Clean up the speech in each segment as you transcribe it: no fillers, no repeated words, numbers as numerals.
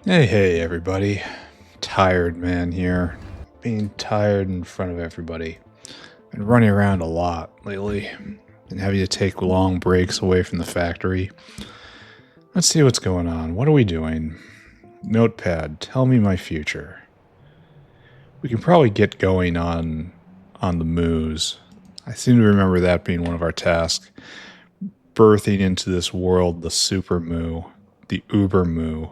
Hey, everybody. Tired man here. Being tired in front of everybody. Been running around a lot lately. Been having to take long breaks away from the factory. Let's see what's going on. What are we doing? Notepad, tell me my future. We can probably get going on the moos. I seem to remember that being one of our tasks. Birthing into this world the super moo, the uber moo.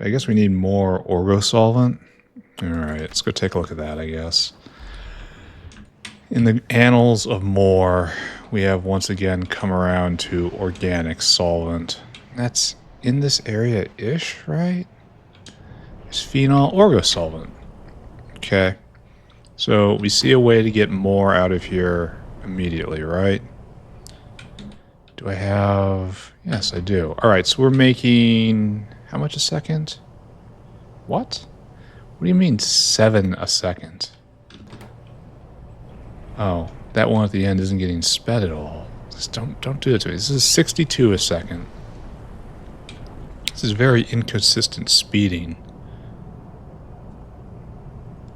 I guess we need more orgo solvent. Alright, let's go take a look at that, I guess. In the annals of more, we have once again come around to organic solvent. That's in this area-ish, right? It's phenol orgo solvent. Okay. So we see a way to get more out of here immediately, right? Do I have... Yes, I do. Alright, so we're making... How much a second? What? What do you mean 7 a second? Oh, that one at the end isn't getting sped at all. Just don't do it to me. This is 62 a second. This is very inconsistent speeding.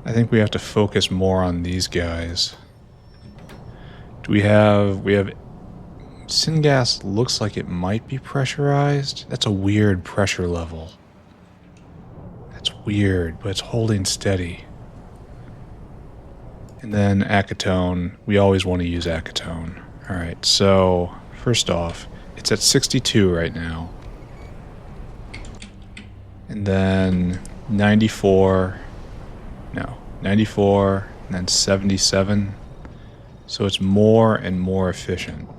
I think we have to focus more on these guys. Do we have syngas looks like it might be pressurized. That's a weird pressure level. That's weird, but it's holding steady. And then acetone. We always want to use acetone. Alright, so first off, it's at 62 right now. And then 94. No, 94, and then 77. So it's more and more efficient.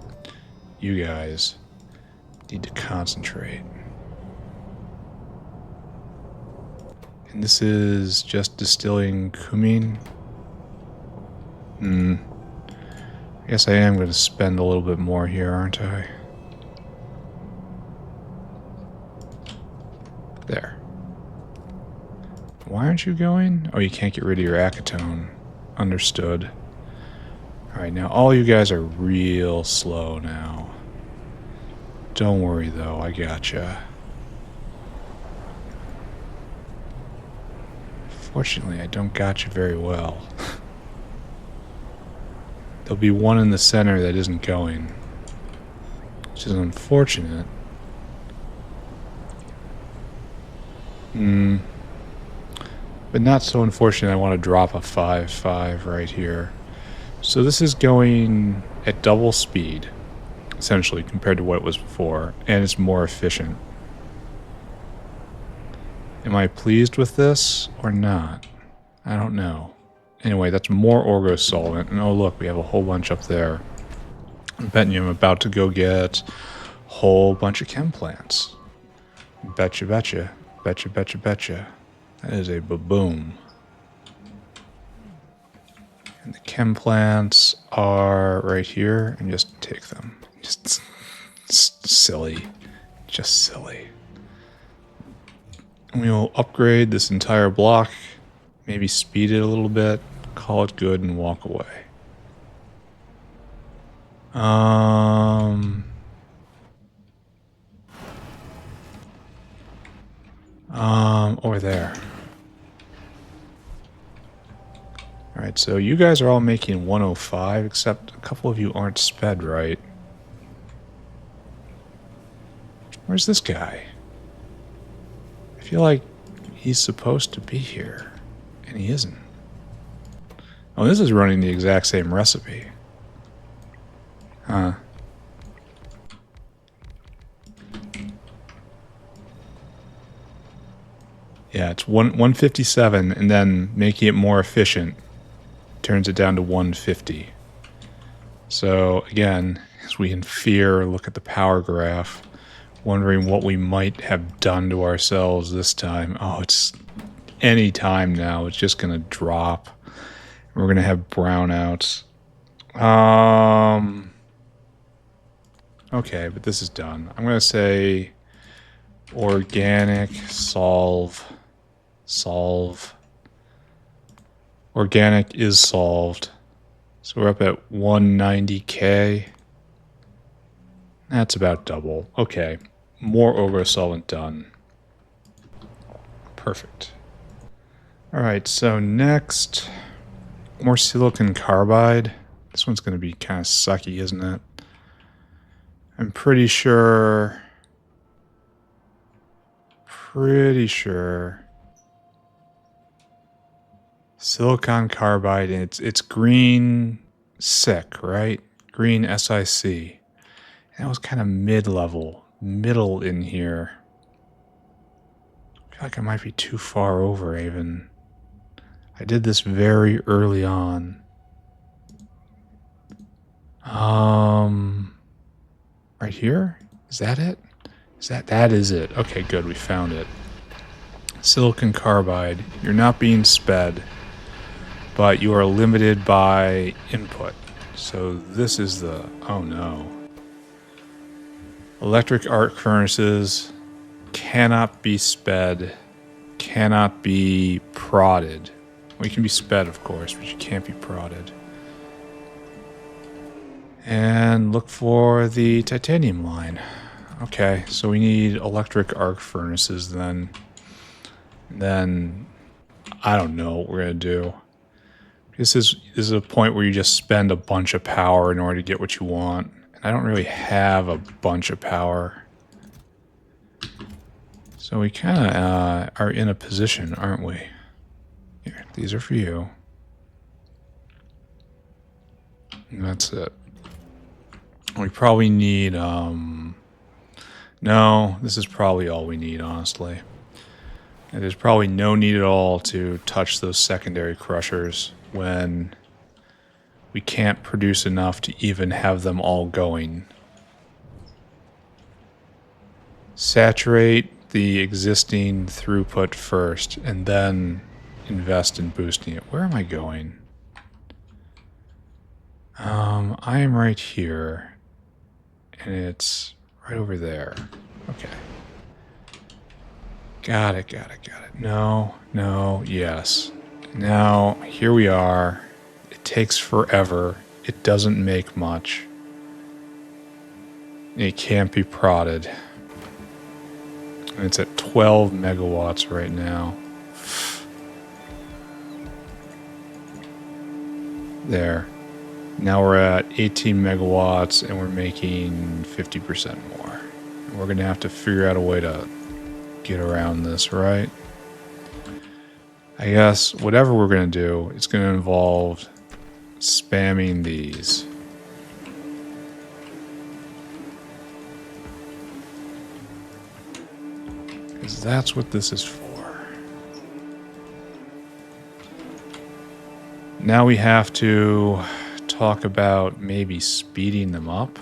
You guys need to concentrate. And this is just distilling cumene. I guess I am going to spend a little bit more here, aren't I? There. Why aren't you going? Oh, you can't get rid of your acetone. Understood. Alright, now all you guys are real slow now. Don't worry, though. I gotcha. Fortunately, I don't gotcha very well. There'll be one in the center that isn't going, which is unfortunate. But not so unfortunate. I want to drop a 5-5 right here. So this is going at double speed, essentially, compared to what it was before, and it's more efficient. Am I pleased with this or not? I don't know. Anyway, that's more orgo solvent. And oh, look, we have a whole bunch up there. I'm betting you I'm about to go get a whole bunch of chem plants. Betcha. That is a baboom. And the chem plants are right here, and just take them. Just silly. Just silly. And we will upgrade this entire block. Maybe speed it a little bit, call it good, and walk away. Over there. Alright, so you guys are all making 105, except a couple of you aren't sped right. Where's this guy? I feel like he's supposed to be here. And he isn't. Oh, this is running the exact same recipe. Huh. Yeah, it's 157, and then making it more efficient turns it down to 150. So, again, as we in fear look at the power graph, wondering what we might have done to ourselves this time. Oh, it's any time now. It's just going to drop. We're going to have brownouts. Okay, but this is done. I'm going to say organic solve. Organic is solved. So we're up at 190k. That's about double. Okay, more orgo solvent done. Perfect. All right, so next, more silicon carbide. This one's going to be kind of sucky, isn't it? I'm pretty sure. Silicon carbide, and it's green SiC, right? Green SiC. That was kind of middle in here. I feel like I might be too far over even. I did this very early on. Right here? Is that it? That is it. Okay, good, we found it. Silicon carbide. You're not being sped, but you are limited by input. So this is the, oh no. Electric arc furnaces cannot be sped, cannot be prodded. Well, you can be sped, of course, but you can't be prodded. And look for the titanium line. Okay, so we need electric arc furnaces then. Then I don't know what we're gonna do. This is a point where you just spend a bunch of power in order to get what you want. And I don't really have a bunch of power. So we kind of are in a position, aren't we? Here, these are for you. And that's it. We probably need, no, this is probably all we need, honestly. And there's probably no need at all to touch those secondary crushers when we can't produce enough to even have them all going. Saturate the existing throughput first and then invest in boosting it. Where am I going? I am right here. And it's right over there. Okay. Got it. No, yes. Now, here we are. It takes forever. It doesn't make much. It can't be prodded. And it's at 12 megawatts right now. There. Now we're at 18 megawatts and we're making 50% more. And we're going to have to figure out a way to get around this, right? I guess whatever we're going to do, it's going to involve spamming these. Because that's what this is for. Now we have to talk about maybe speeding them up.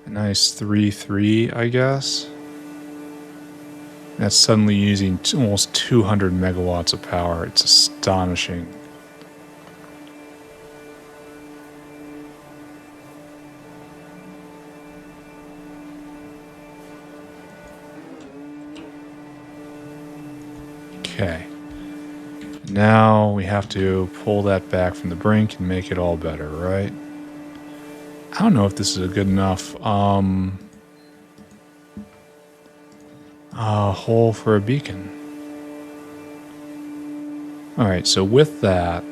A nice 3-3, I guess. That's suddenly using almost 200 megawatts of power. It's astonishing. Okay. Now we have to pull that back from the brink and make it all better, right? I don't know if this is a good enough hole for a beacon. Alright, so with that,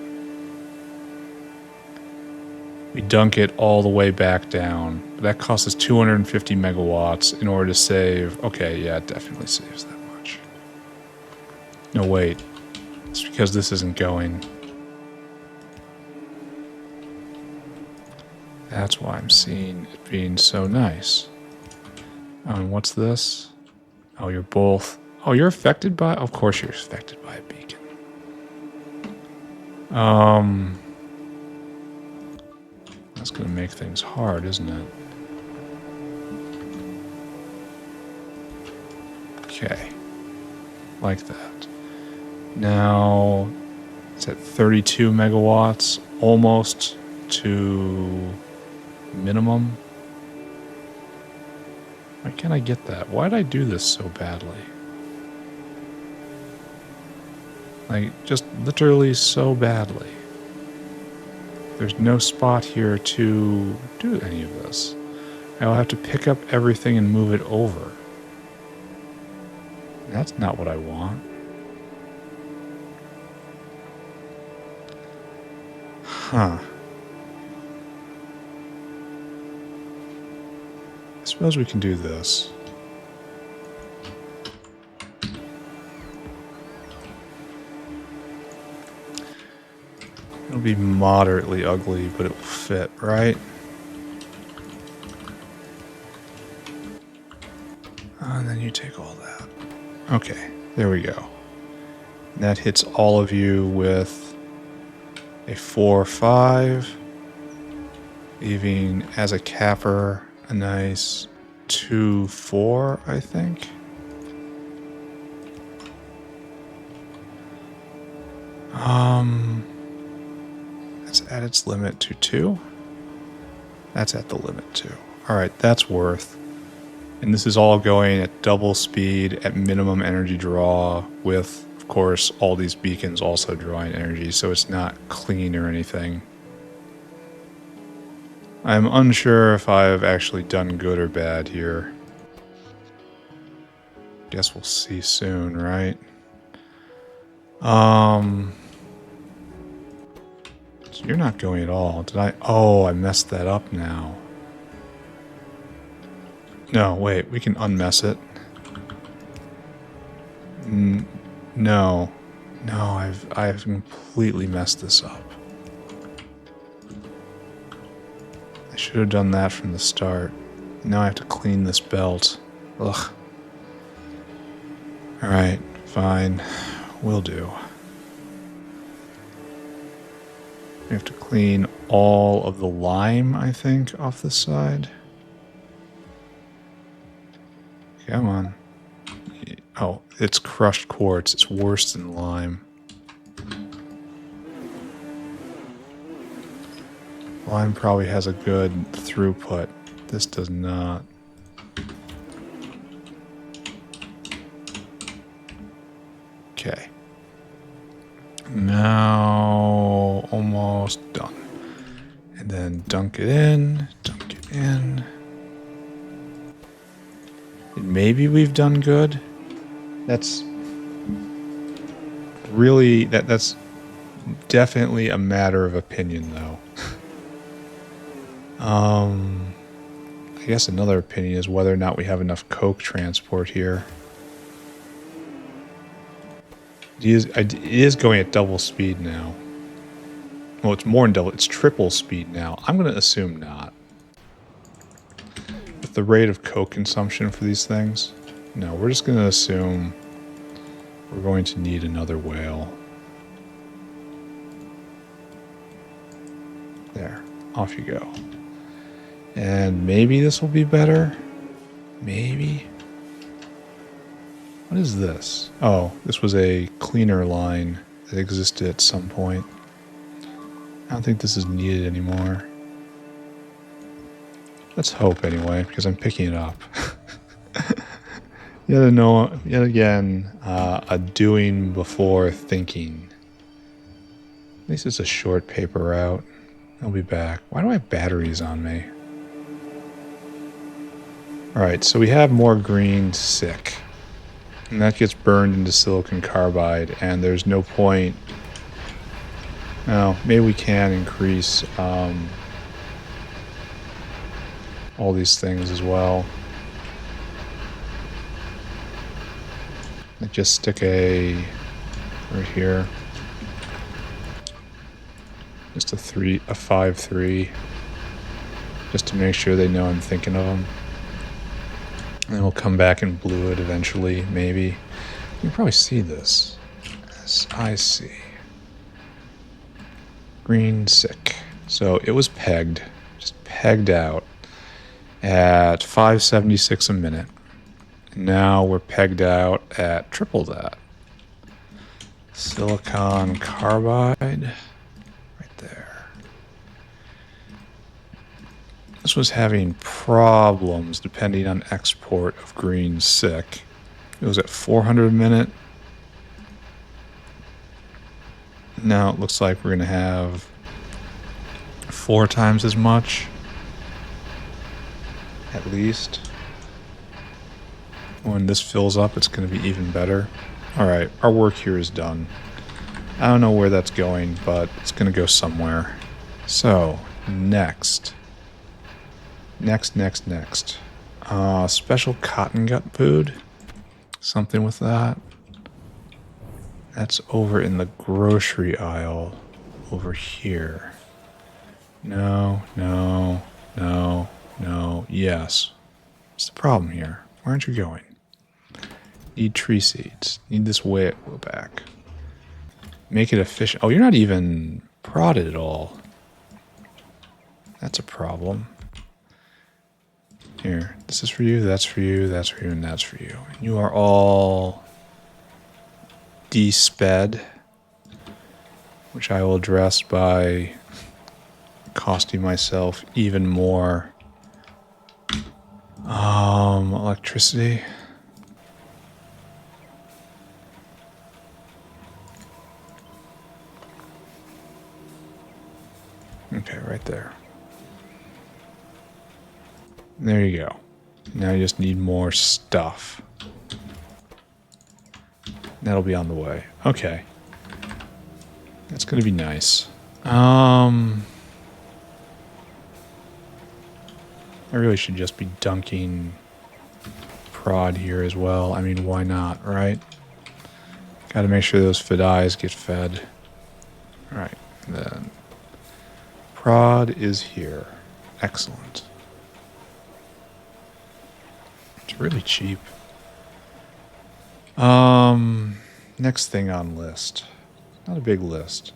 we dunk it all the way back down. That costs us 250 megawatts in order to save... Okay, yeah, it definitely saves that much. No, wait. It's because this isn't going. That's why I'm seeing it being so nice. Oh, and what's this? Oh, you're both... Oh, you're affected by... Of course you're affected by a beacon. That's going to make things hard, isn't it? Okay. Like that. Now, it's at 32 megawatts, almost to minimum. Why can't I get that? Why did I do this so badly? Like, just literally so badly. There's no spot here to do any of this. I'll have to pick up everything and move it over. That's not what I want. Huh. I suppose we can do this. It'll be moderately ugly, but it will fit, right? And then you take all that. Okay, there we go. And that hits all of you with a 4-5, leaving as a capper a nice 2-4, I think. That's at its limit to 2. That's at the limit too. Alright, that's worth. And this is all going at double speed at minimum energy draw with, of course, all these beacons also drawing energy, so it's not clean or anything. I'm unsure if I've actually done good or bad here. Guess we'll see soon, right? So you're not going at all. Did I? Oh, I messed that up now. No, wait, we can unmess it. No. No, I've completely messed this up. I should have done that from the start. Now I have to clean this belt. Ugh. Alright, fine. Will do. We have to clean all of the lime, I think, off the side. Come on. Oh, it's crushed quartz. It's worse than lime. Lime probably has a good throughput. This does not. Okay. Now, almost done. And then dunk it in, dunk it in. And maybe we've done good. That's really, that's definitely a matter of opinion, though. I guess another opinion is whether or not we have enough coke transport here. It is going at double speed now. Well, it's more than double. It's triple speed now. I'm going to assume not. With the rate of coke consumption for these things, no, we're just going to assume we're going to need another whale. There, off you go. And maybe this will be better. Maybe. What is this? Oh, this was a cleaner line that existed at some point. I don't think this is needed anymore. Let's hope anyway, because I'm picking it up. Yet again, a doing before thinking. At least it's a short paper route. I'll be back. Why do I have batteries on me? Alright, so we have more green sick. And that gets burned into silicon carbide, and there's no point. Now, maybe we can increase all these things as well. Like just stick a right here. Just a 5-3. Just to make sure they know I'm thinking of them. And then we'll come back and blue it eventually, maybe. You can probably see this. Yes, I see. Green sick. So it was pegged, just pegged out at 576 a minute. And now we're pegged out at triple that. Silicon carbide, right there. This was having problems depending on export of green sick. It was at 400 a minute. Now it looks like we're going to have 4 times as much. At least. When this fills up, it's going to be even better. Alright, our work here is done. I don't know where that's going, but it's going to go somewhere. So, next. Next. Special cotton gut food. Something with that. That's over in the grocery aisle. Over here. No. Yes. What's the problem here? Where aren't you going? Need tree seeds. Need this way back. Make it efficient. Oh, you're not even prodded at all. That's a problem. Here. This is for you, that's for you, that's for you, and that's for you. You are all de-sped, which I will address by costing myself even more electricity. Okay, right there. There you go. Now you just need more stuff. That'll be on the way. Okay. That's gonna be nice. I really should just be dunking prod here as well. I mean, why not, right? Gotta make sure those fidais get fed. Alright, then. Prod is here. Excellent. It's really cheap. Next thing on list. Not a big list.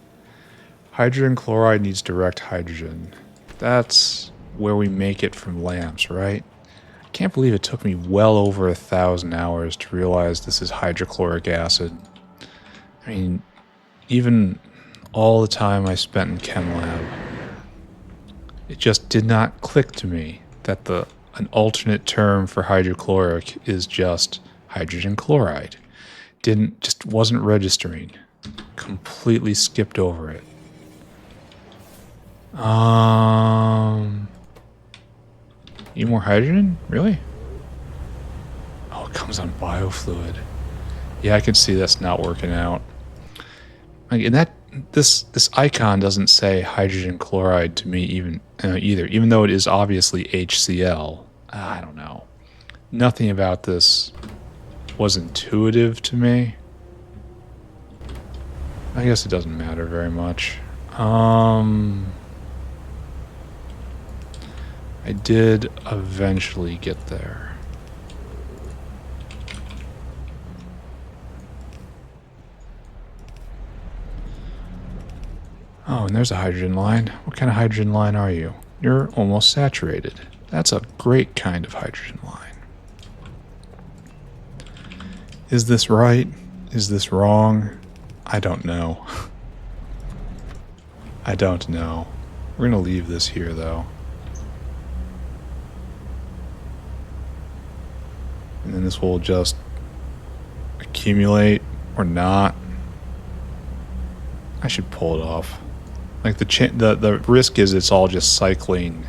Hydrogen chloride needs direct hydrogen. That's where we make it from lamps, right? I can't believe it took me well over 1,000 hours to realize this is hydrochloric acid. I mean, even all the time I spent in chem lab, it just did not click to me that an alternate term for hydrochloric is just hydrogen chloride. Just wasn't registering. Completely skipped over it. Need more hydrogen? Really? Oh, it comes on biofluid. Yeah, I can see that's not working out. Like, and this icon doesn't say hydrogen chloride to me either, even though it is obviously HCl. I don't know. Nothing about this was intuitive to me. I guess it doesn't matter very much. I did eventually get there. Oh, and there's a hydrogen line. What kind of hydrogen line are you? You're almost saturated. That's a great kind of hydrogen line. Is this right? Is this wrong? I don't know. I don't know. We're gonna leave this here, though. And then this will just accumulate or not. I should pull it off. Like the risk is it's all just cycling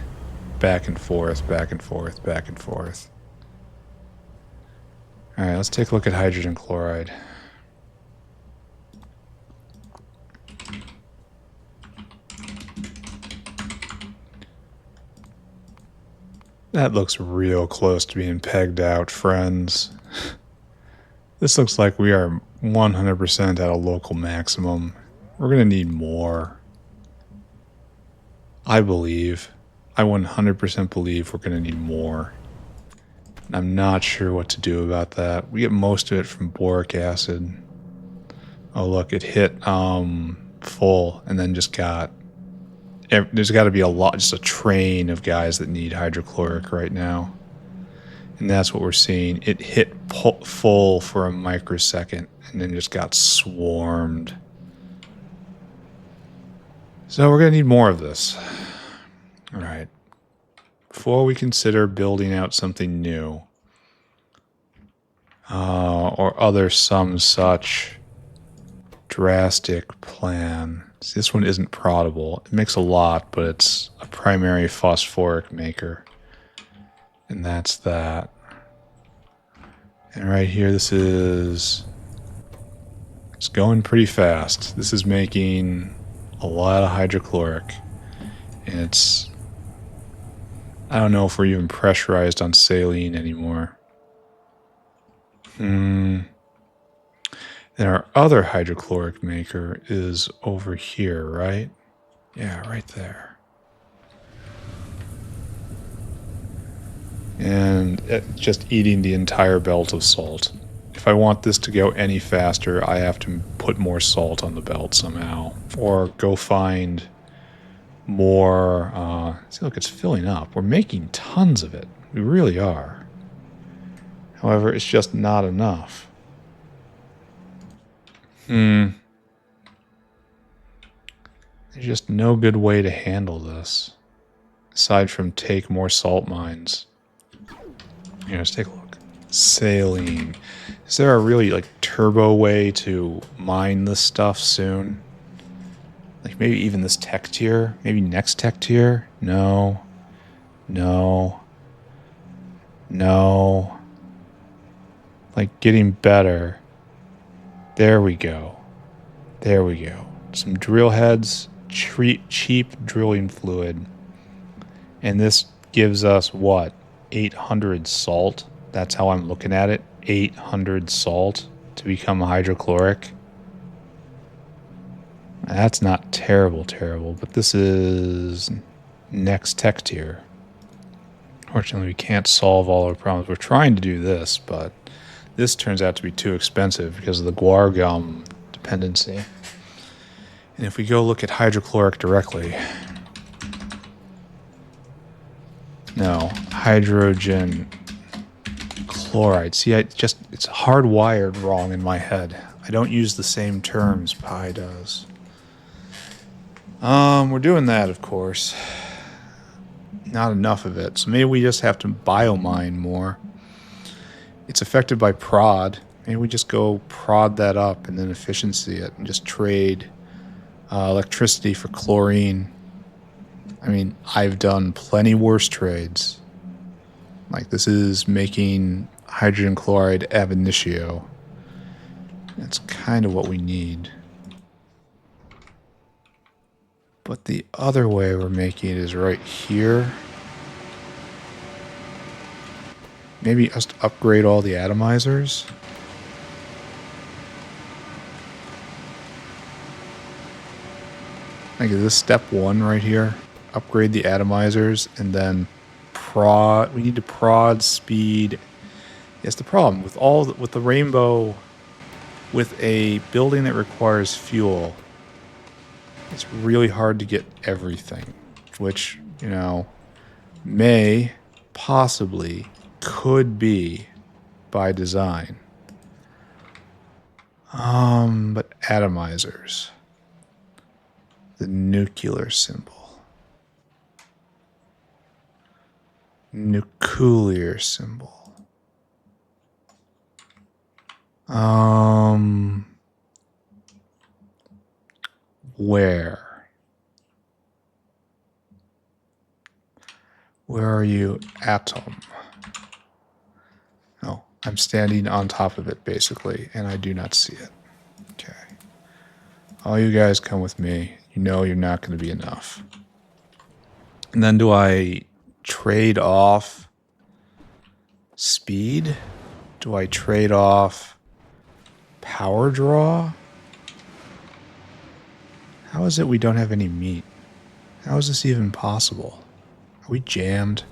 back and forth, back and forth, back and forth. Alright, let's take a look at hydrogen chloride. That looks real close to being pegged out, friends. This looks like we are 100% at a local maximum. We're going to need more. I 100% believe we're going to need more. And I'm not sure what to do about that. We get most of it from boric acid. Oh, look, it hit full and then just got... There's got to be just a train of guys that need hydrochloric right now. And that's what we're seeing. It hit full for a microsecond and then just got swarmed. So we're going to need more of this. All right. Before we consider building out something new, or some such drastic plan. See, this one isn't proddable. It makes a lot, but it's a primary phosphoric maker. And that's that. And right here, it's going pretty fast. This is making a lot of hydrochloric. And I don't know if we're even pressurized on saline anymore. Then our other hydrochloric maker is over here, right? Yeah, right there. And it's just eating the entire belt of salt. If I want this to go any faster, I have to put more salt on the belt somehow. Or go find more... see, look, it's filling up. We're making tons of it. We really are. However, it's just not enough. There's just no good way to handle this. Aside from take more salt mines. Here, let's take a look. Saline. Is there a really, like, turbo way to mine this stuff soon? Like, maybe even this tech tier? Maybe next tech tier? No. No. No. Like, getting better. There we go. There we go. Some drill heads. Cheap drilling fluid. And this gives us, what? 800 salt. That's how I'm looking at it. 800 salt to become hydrochloric. That's not terrible, but this is next tech tier. Fortunately, we can't solve all our problems. We're trying to do this, but this turns out to be too expensive because of the guar gum dependency. And if we go look at hydrochloric directly... No, hydrogen chloride. See, it's hardwired wrong in my head. I don't use the same terms Pi does. We're doing that, of course. Not enough of it. So maybe we just have to biomine more. It's affected by prod. Maybe we just go prod that up and then efficiency it and just trade electricity for chlorine. I mean, I've done plenty worse trades. Like, this is making hydrogen chloride ab initio. That's kind of what we need. But the other way we're making it is right here. Maybe just upgrade all the atomizers. Like, is this step 1 right here? Upgrade the atomizers and then prod. We need to prod speed. Yes, the problem with the rainbow, with a building that requires fuel, it's really hard to get everything, which, you know, may possibly could be by design. But atomizers, the nuclear symbol. Nuclear symbol. Where? Where are you, atom? Oh, I'm standing on top of it, basically, and I do not see it. Okay. All you guys come with me. You know you're not going to be enough. And then do I trade off speed? Do I trade off power draw? How is it we don't have any meat? How is this even possible? Are we jammed?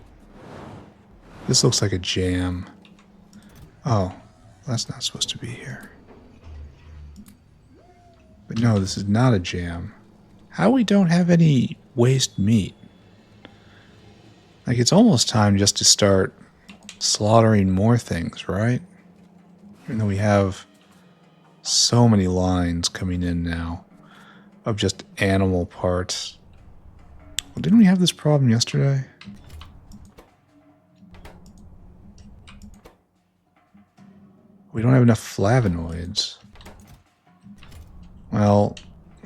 This looks like a jam. Oh, that's not supposed to be here. But no, this is not a jam. How we don't have any waste meat? Like, it's almost time just to start slaughtering more things, right? Even though we have so many lines coming in now of just animal parts. Well, didn't we have this problem yesterday? We don't have enough flavonoids. Well,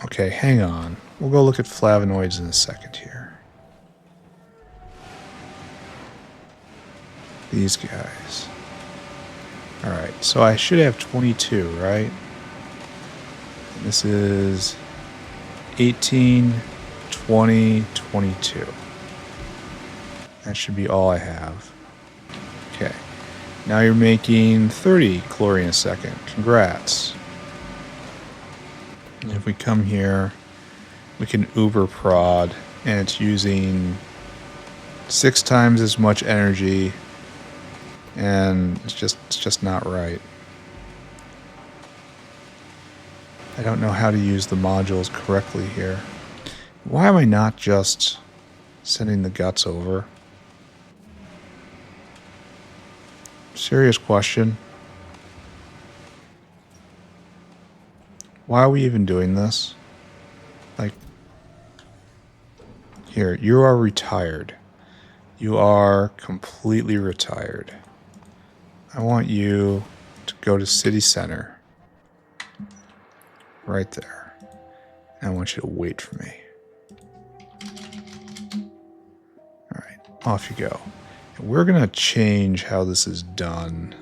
okay, hang on. We'll go look at flavonoids in a second here. These guys. Alright, so I should have 22, right? This is 18, 20, 22. That should be all I have. Okay. Now you're making 30 chlorine a second. Congrats. And if we come here, we can uber prod, and it's using 6 times as much energy, and it's just not right. I don't know how to use the modules correctly here. Why am I not just sending the guts over? Serious question. Why are we even doing this? Like, here, you are retired. You are completely retired. I want you to go to city center. Right there. And I want you to wait for me. Alright, off you go. And we're going to change how this is done.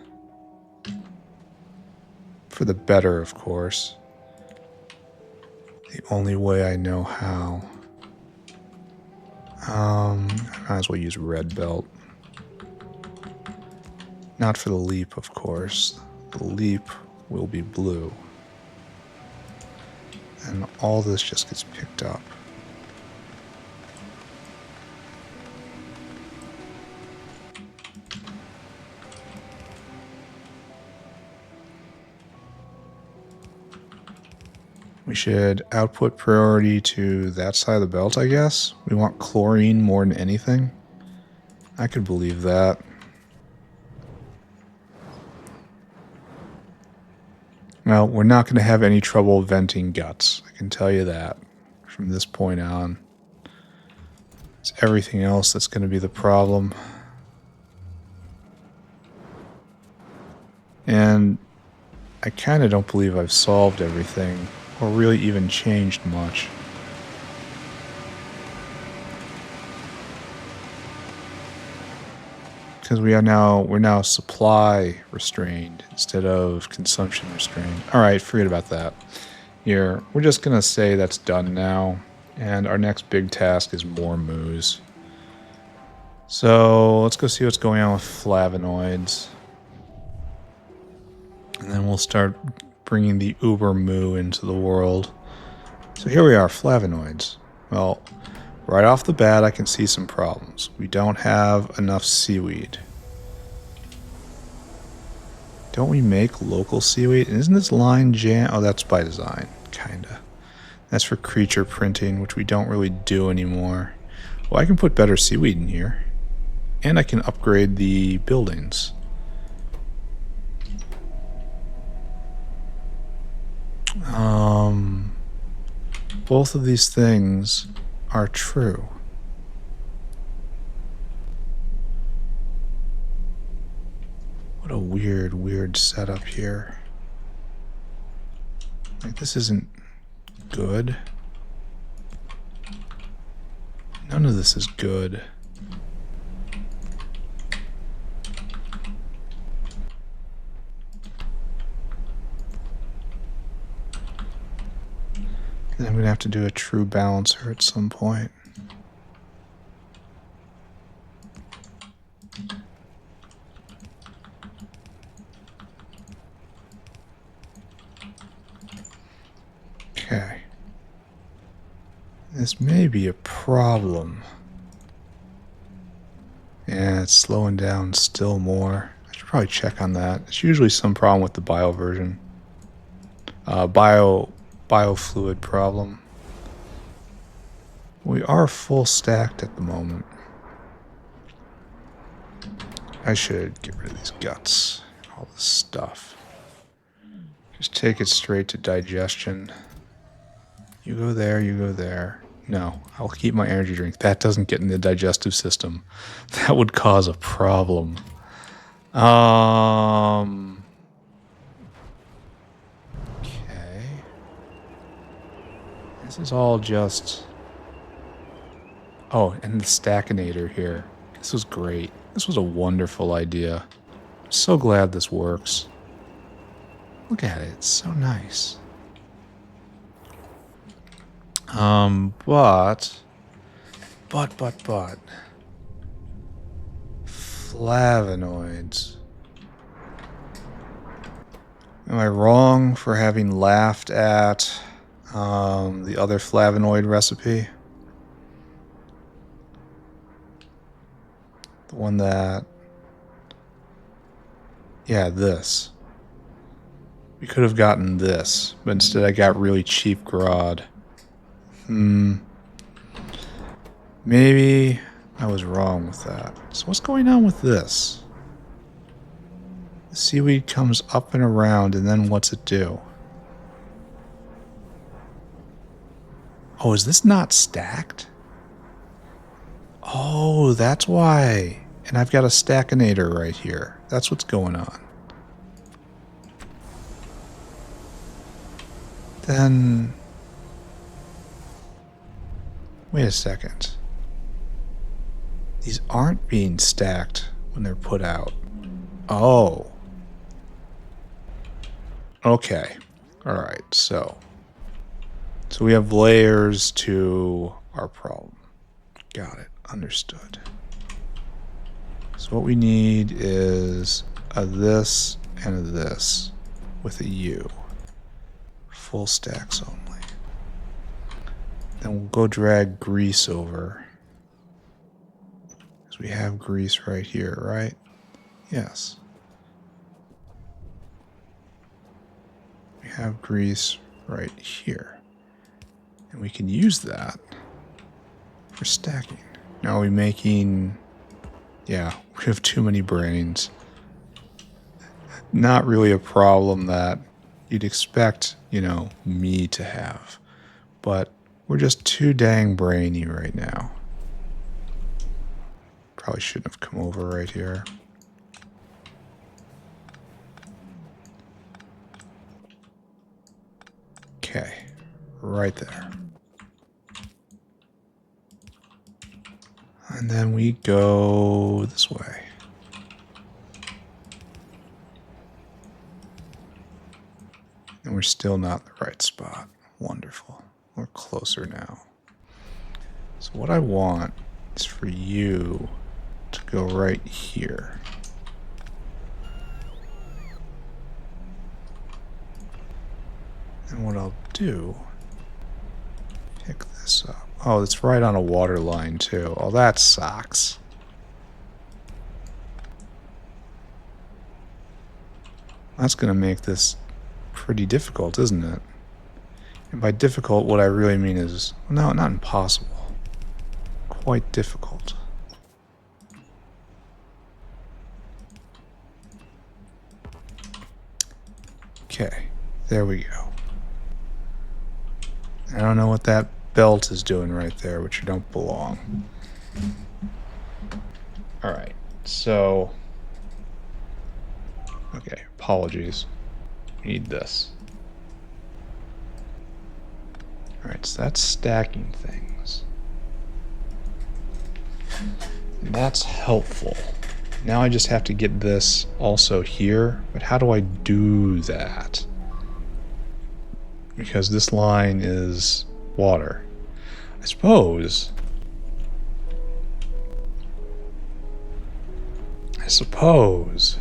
For the better, of course. The only way I know how. I might as well use red belt. Not for the leap, of course. The leap will be blue. And all this just gets picked up. We should output priority to that side of the belt, I guess. We want chlorine more than anything. I could believe that. Well, we're not going to have any trouble venting guts. I can tell you that from this point on. It's everything else that's going to be the problem. And I kind of don't believe I've solved everything or really even changed much. Because we're now supply restrained instead of consumption restrained. Alright, forget about that. Here, we're just going to say that's done now. And our next big task is more moos. So, let's go see what's going on with flavonoids. And then we'll start bringing the Ultramoo into the world. So here we are, flavonoids. Well, right off the bat, I can see some problems. We don't have enough seaweed. Don't we make local seaweed? And isn't this line jam? Oh, that's by design, kinda. That's for creature printing, which we don't really do anymore. Well, I can put better seaweed in here. And I can upgrade the buildings. Both of these things are true. What a weird setup here. Like, this isn't good. None of this is good. And I'm going to have to do a true balancer at some point. Okay. This may be a problem. Yeah, it's slowing down still more. I should probably check on that. It's usually some problem with the bio version. Biofluid problem. We are full stacked at the moment. I should get rid of these guts and all this stuff. Just take it straight to digestion. You go there, you go there. No, I'll keep my energy drink. That doesn't get in the digestive system. That would cause a problem. This is all just... Oh, and the Stackinator here. This was great. This was a wonderful idea. So glad this works. Look at it, it's so nice. But flavonoids. Am I wrong for having laughed at the other flavonoid recipe? The one that... Yeah, this. We could have gotten this, but instead I got really cheap grod. Maybe I was wrong with that. So what's going on with this? The seaweed comes up and around, and then what's it do? Oh, is this not stacked? Oh, that's why. And I've got a stackinator right here. That's what's going on. Then... Wait a second. These aren't being stacked when they're put out. Oh. Okay. Alright, so we have layers to our problem. Got it. Understood. So what we need is a this and a this with a U. Full stacks only. Then we'll go drag grease over. Because we have grease right here, right? Yes. We have grease right here. And we can use that for stacking. Now are we making... Yeah, we have too many brains. Not really a problem that you'd expect, you know, me to have. But we're just too dang brainy right now. Probably shouldn't have come over right here. Okay, right there. And then we go this way. And we're still not in the right spot. Wonderful. We're closer now. So what I want is for you to go right here. And what I'll do, pick this up. Oh, it's right on a water line too. Oh, that sucks. That's going to make this pretty difficult, isn't it? And by difficult, what I really mean is, no, not impossible. Quite difficult. Okay, there we go. I don't know what that belt is doing right there, which you don't belong. Alright, so... Okay, apologies. We need this. Alright, so that's stacking things. And that's helpful. Now I just have to get this also here, but how do I do that? Because this line is water. I suppose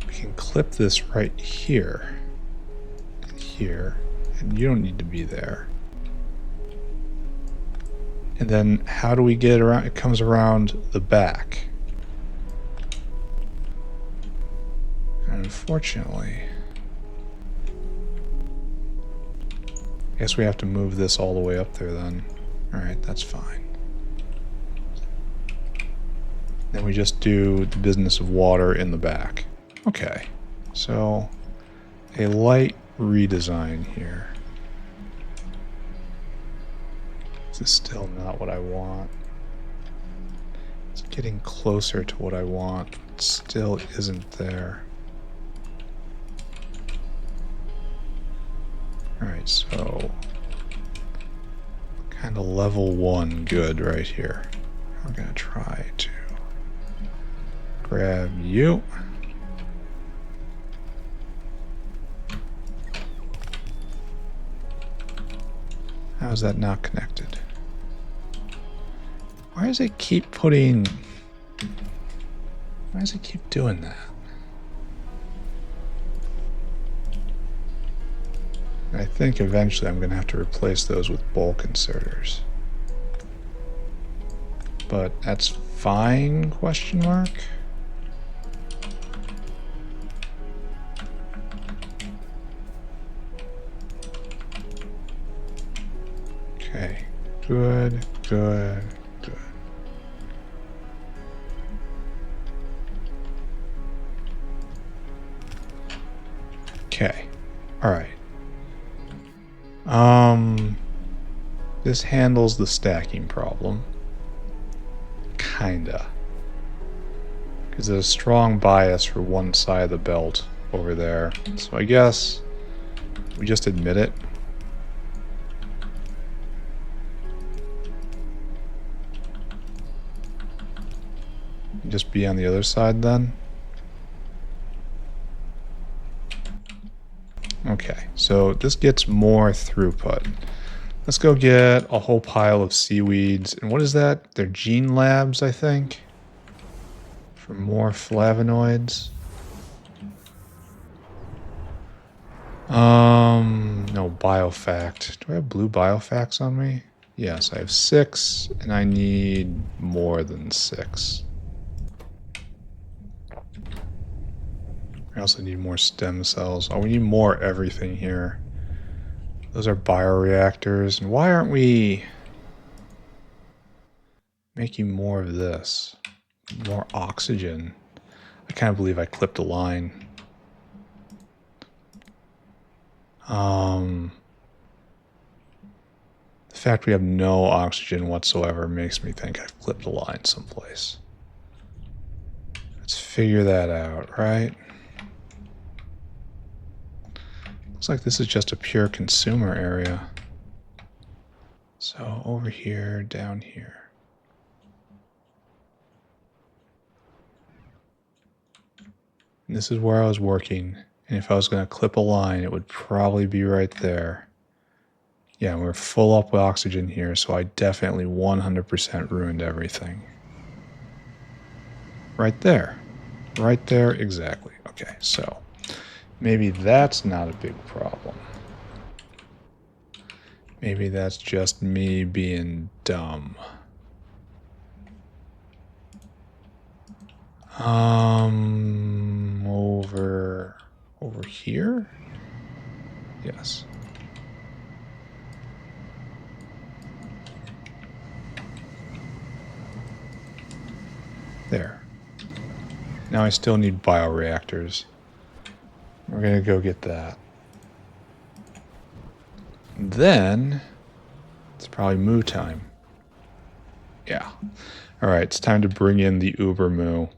we can clip this right here and here, and you don't need to be there. And then how do we get it around? It comes around the back. And unfortunately, I guess we have to move this all the way up there then. Alright, that's fine. Then we just do the business of water in the back. Okay, so a light redesign here. This is still not what I want. It's getting closer to what I want. It still isn't there. Alright, so kind of level 1 good right here. We're going to try to grab you. How is that not connected? Why does it keep putting... Why does it keep doing that? I think eventually I'm going to have to replace those with bulk inserters. But that's fine, question mark? Okay, good, good, good. Okay, all right. This handles the stacking problem. Kinda. Because there's a strong bias for one side of the belt over there. So I guess we just admit it. Just be on the other side then. Okay, so this gets more throughput. Let's go get a whole pile of seaweeds. And what is that? They're gene labs, I think. For more flavonoids. No, biofact. Do I have blue biofacts on me? Yes, I have 6, and I need more than 6. I also need more stem cells. Oh, we need more everything here. Those are bioreactors. And why aren't we making more of this? More oxygen. I can't believe I clipped a line. The fact we have no oxygen whatsoever makes me think I've clipped a line someplace. Let's figure that out, right? Looks like this is just a pure consumer area. So over here, down here. And this is where I was working. And if I was going to clip a line, it would probably be right there. Yeah, we're full up with oxygen here, so I definitely 100% ruined everything. Right there. Right there, exactly. Okay, so maybe that's not a big problem. Maybe that's just me being dumb. Over here? Yes. There. Now I still need bioreactors. We're gonna go get that. Then it's probably moo time. Yeah. Alright, it's time to bring in the Ultramoo.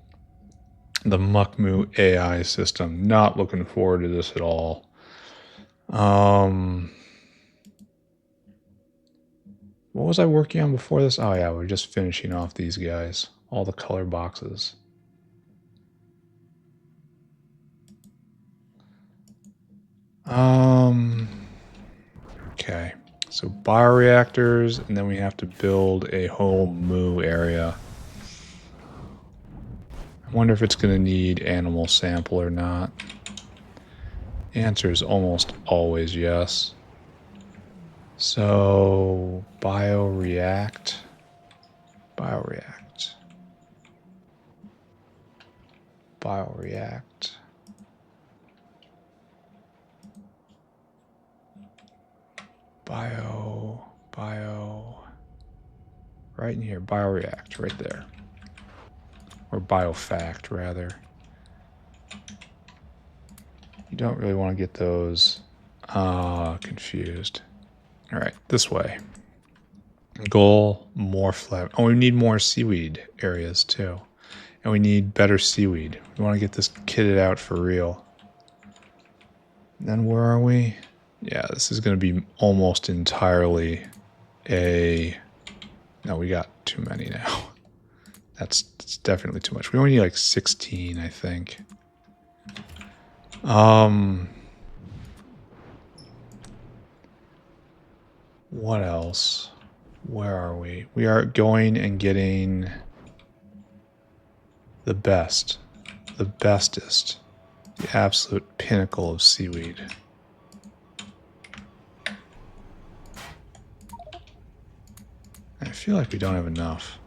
The Mukmoux AI system. Not looking forward to this at all. What was I working on before this? Oh yeah, we're just finishing off these guys. All the color boxes. Okay. So bioreactors, and then we have to build a whole moo area. I wonder if it's going to need animal sample or not. The answer is almost always yes. So bioreact. Bioreact. Bioreact. Bio, right in here, bioreact, right there. Or biofact, rather. You don't really want to get those confused. All right, this way. Goal, more flav. Oh, we need more seaweed areas too. And we need better seaweed. We want to get this kitted out for real. And then where are we? Yeah, this is going to be almost entirely a... No, we got too many now. That's definitely too much. We only need like 16, I think. What else? Where are we? We are going and getting the best, the bestest, the absolute pinnacle of seaweed. I feel like we don't have enough.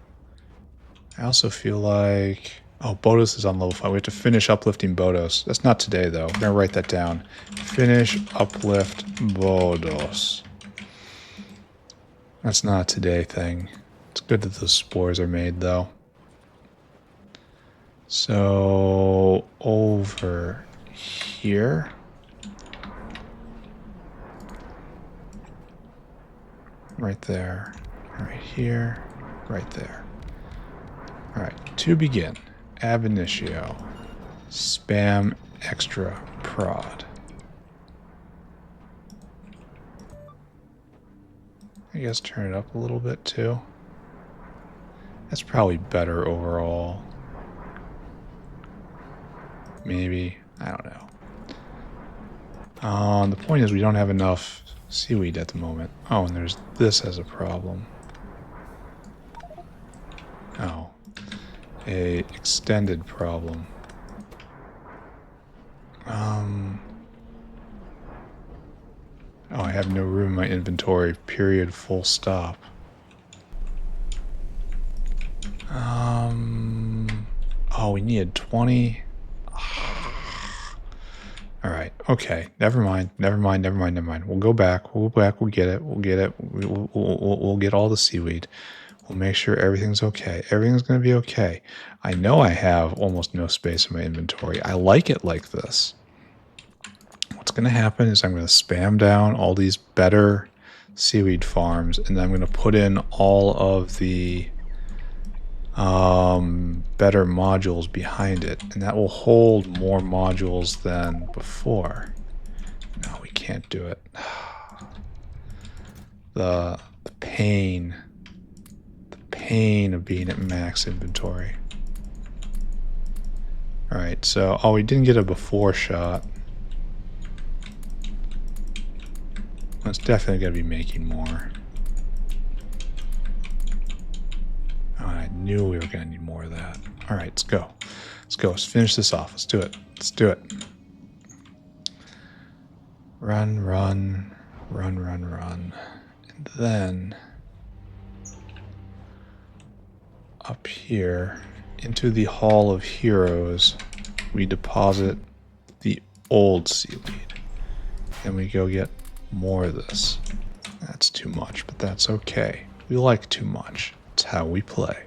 I also feel like... Oh, Bodos is on level 5. We have to finish uplifting Bodos. That's not today, though. We're going to write that down. Finish uplift Bodos. That's not a today thing. It's good that those spores are made, though. So, over here. Right there. Right here. Right there. Alright, to begin. Ab initio. Spam extra prod. I guess turn it up a little bit too. That's probably better overall. Maybe. I don't know. The point is we don't have enough seaweed at the moment. Oh, and there's this as a problem. Oh. A extended problem. Oh, I have no room in my inventory. Period. Full stop. Oh, we needed 20. Alright, okay. Never mind. We'll go back. We'll get it. We'll get all the seaweed. We'll make sure everything's okay. Everything's going to be okay. I know I have almost no space in my inventory. I like it like this. What's going to happen is I'm going to spam down all these better seaweed farms, and then I'm going to put in all of the better modules behind it, and that will hold more modules than before. No, we can't do it. The pain of being at max inventory. Alright, so, oh, we didn't get a before shot. It's definitely going to be making more. Oh, I knew we were going to need more of that. Alright, let's go. Let's go. Let's finish this off. Let's do it. Let's do it. Run. And then... up here, into the Hall of Heroes, we deposit the old seaweed. Then we go get more of this. That's too much, but that's okay. We like too much. It's how we play.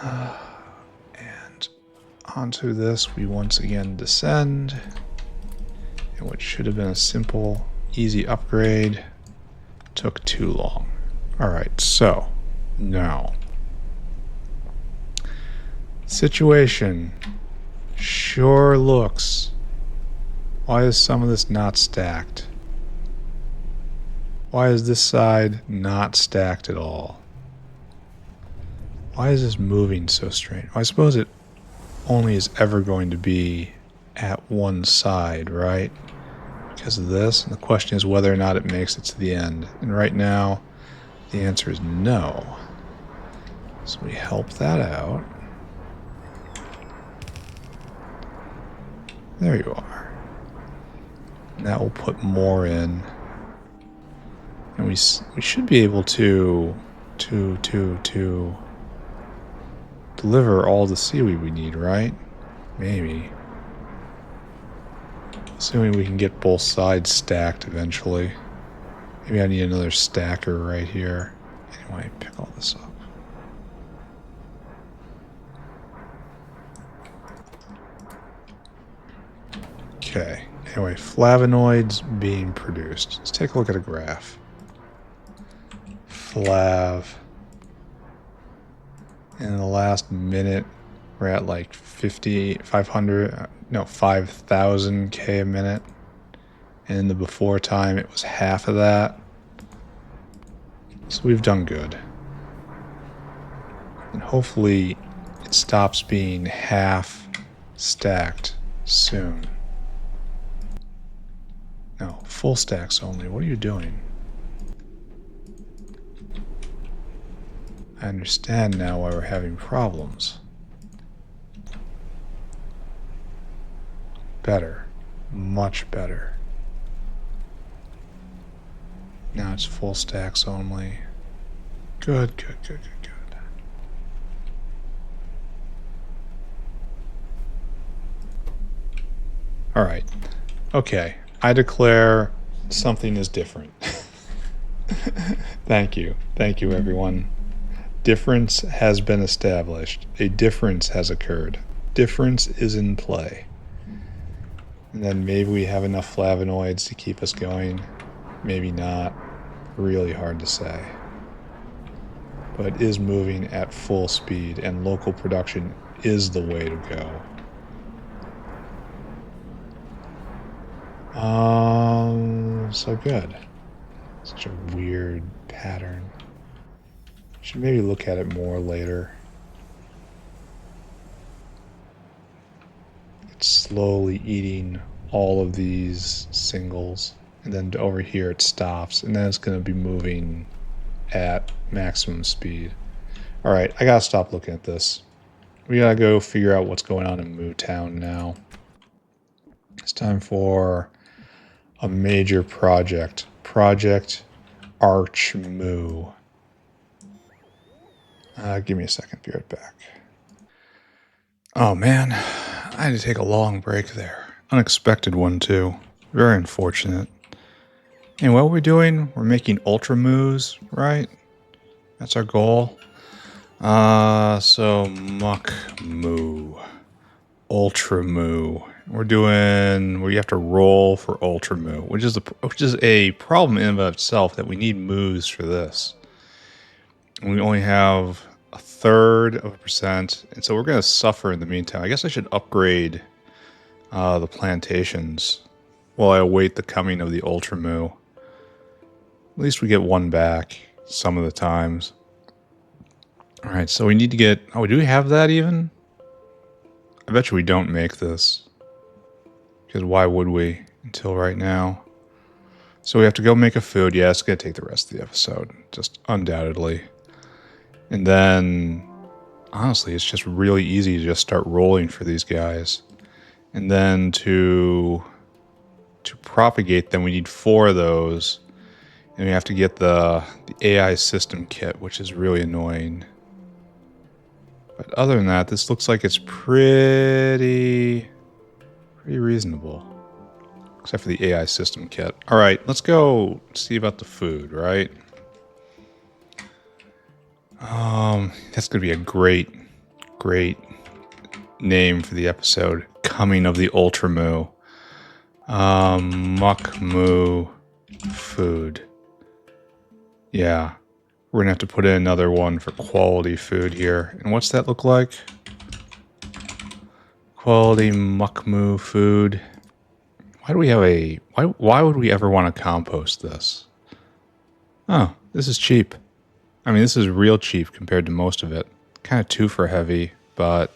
And onto this, we once again descend. And what should have been a simple, easy upgrade took too long. Alright, so now, situation sure looks... Why is some of this not stacked? Why is this side not stacked at all? Why is this moving so strange? Well, I suppose it only is ever going to be at one side, right? Because of this. And the question is whether or not it makes it to the end. And right now, the answer is no. So we help that out. There you are. And that will put more in. And we should be able to deliver all the seaweed we need, right? Maybe. Assuming we can get both sides stacked eventually. Maybe I need another stacker right here. Anyway, pick all this up. Okay. Anyway, flavonoids being produced. Let's take a look at a graph. Flav. In the last minute, we're at like 5,000 K a minute. And in the before time, it was half of that. So we've done good. And hopefully it stops being half stacked soon. No, full stacks only. What are you doing? I understand now why we're having problems. Better. Much better. Now it's full stacks only. Good, good, good, good, good. Alright. Okay. I declare something is different. Thank you. Thank you, everyone. Difference has been established. A difference has occurred. Difference is in play. And then maybe we have enough flavonoids to keep us going. Maybe not. Really hard to say. But it is moving at full speed, and local production is the way to go. So good. Such a weird pattern. Should maybe look at it more later. It's slowly eating all of these singles, and then over here it stops, and then it's going to be moving at maximum speed. Alright, I gotta stop looking at this. We gotta go figure out what's going on in Moo Town now. It's time for a major project. Project Ultramoo. Give me a second, be right back. Oh man, I had to take a long break there. Unexpected one too. Very unfortunate. And what we're doing, we're making Ultramoos, right? That's our goal. So Mukmoux. Ultramoo. We're doing where you have to roll for Ultramoo, which is a problem in and of itself that we need moves for this. And we only have 1/3%, and so we're going to suffer in the meantime. I guess I should upgrade the plantations while I await the coming of the Ultramoo. At least we get one back some of the times. All right, so we need to get... Oh, do we have that even? I bet you we don't make this. Because why would we until right now? So we have to go make a food. Yeah, it's going to take the rest of the episode. Just undoubtedly. And then, honestly, it's just really easy to just start rolling for these guys. And then to propagate them, we need 4 of those. And we have to get the AI system kit, which is really annoying. But other than that, this looks like it's pretty reasonable. Except for the AI system kit. Alright, let's go see about the food, right? That's going to be a great name for the episode. Coming of the Ultramoo. Mukmoux food. Yeah. We're going to have to put in another one for quality food here. And what's that look like? Quality Mukmoux food. Why do we have a... Why would we ever want to compost this? Oh, this is cheap. I mean, this is real cheap compared to most of it. Kind of too for heavy, but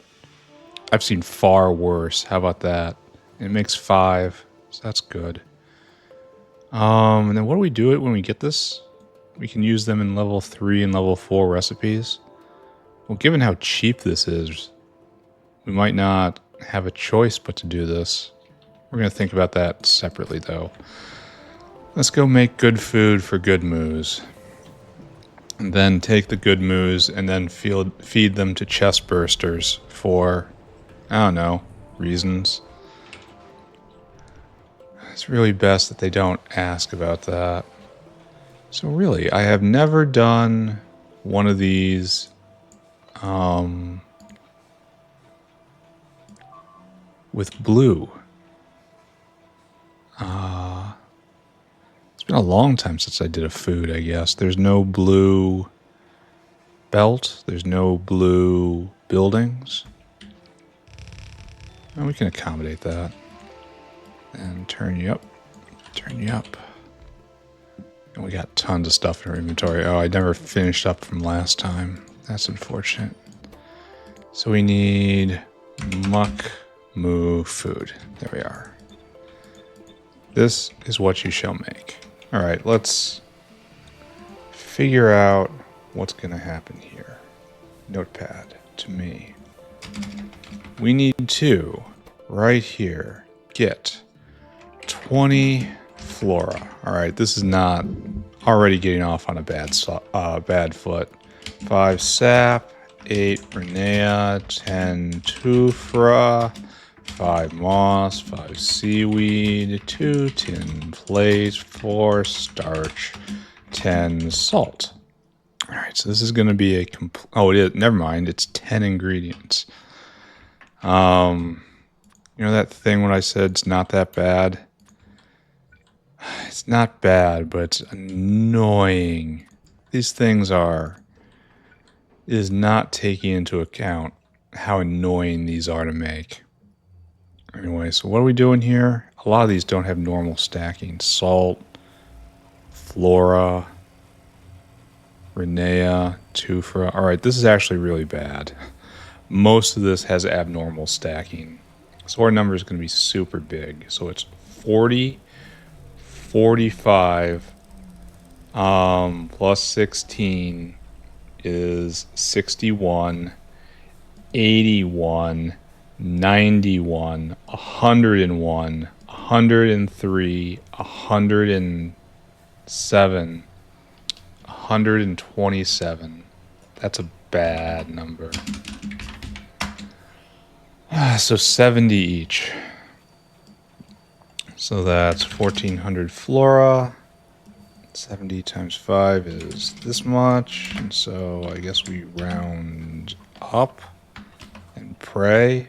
I've seen far worse. How about that? It makes 5, so that's good. And then what do we do it when we get this? We can use them in level 3 and level 4 recipes. Well, given how cheap this is, we might not have a choice but to do this. We're going to think about that separately, though. Let's go make good food for good moos. And then take the good moos and then feed them to chest bursters for, I don't know, reasons. It's really best that they don't ask about that. So really, I have never done one of these with blue. It's been a long time since I did a food, I guess. There's no blue belt. There's no blue buildings. And we can accommodate that. And turn you up. Turn you up. And we got tons of stuff in our inventory. Oh, I never finished up from last time. That's unfortunate. So we need Mukmoux food. There we are. This is what you shall make. All right, let's figure out what's going to happen here. Notepad to me. We need to, right here, get 20 flora. All right, this is not already getting off on a bad foot. 5 sap, 8 Renea, 10 tuphra, 5 moss, 5 seaweed, 2 tin plate, 4 starch, 10 salt. All right, so this is going to be a oh, it is. Never mind. It's 10 ingredients. You know that thing when I said it's not that bad? It's not bad, but it's annoying. These things are. It is not taking into account how annoying these are to make. Anyway, so what are we doing here? A lot of these don't have normal stacking. Salt, flora, Renea, tuphra. All right, this is actually really bad. Most of this has abnormal stacking. So our number is going to be super big. So it's 40, 45, plus 16 is 61, 81, 91, 101, 103, 107, 127. That's a bad number. So 70 each. So that's 1400 flora. 70 times 5 is this much. And so I guess we round up and pray.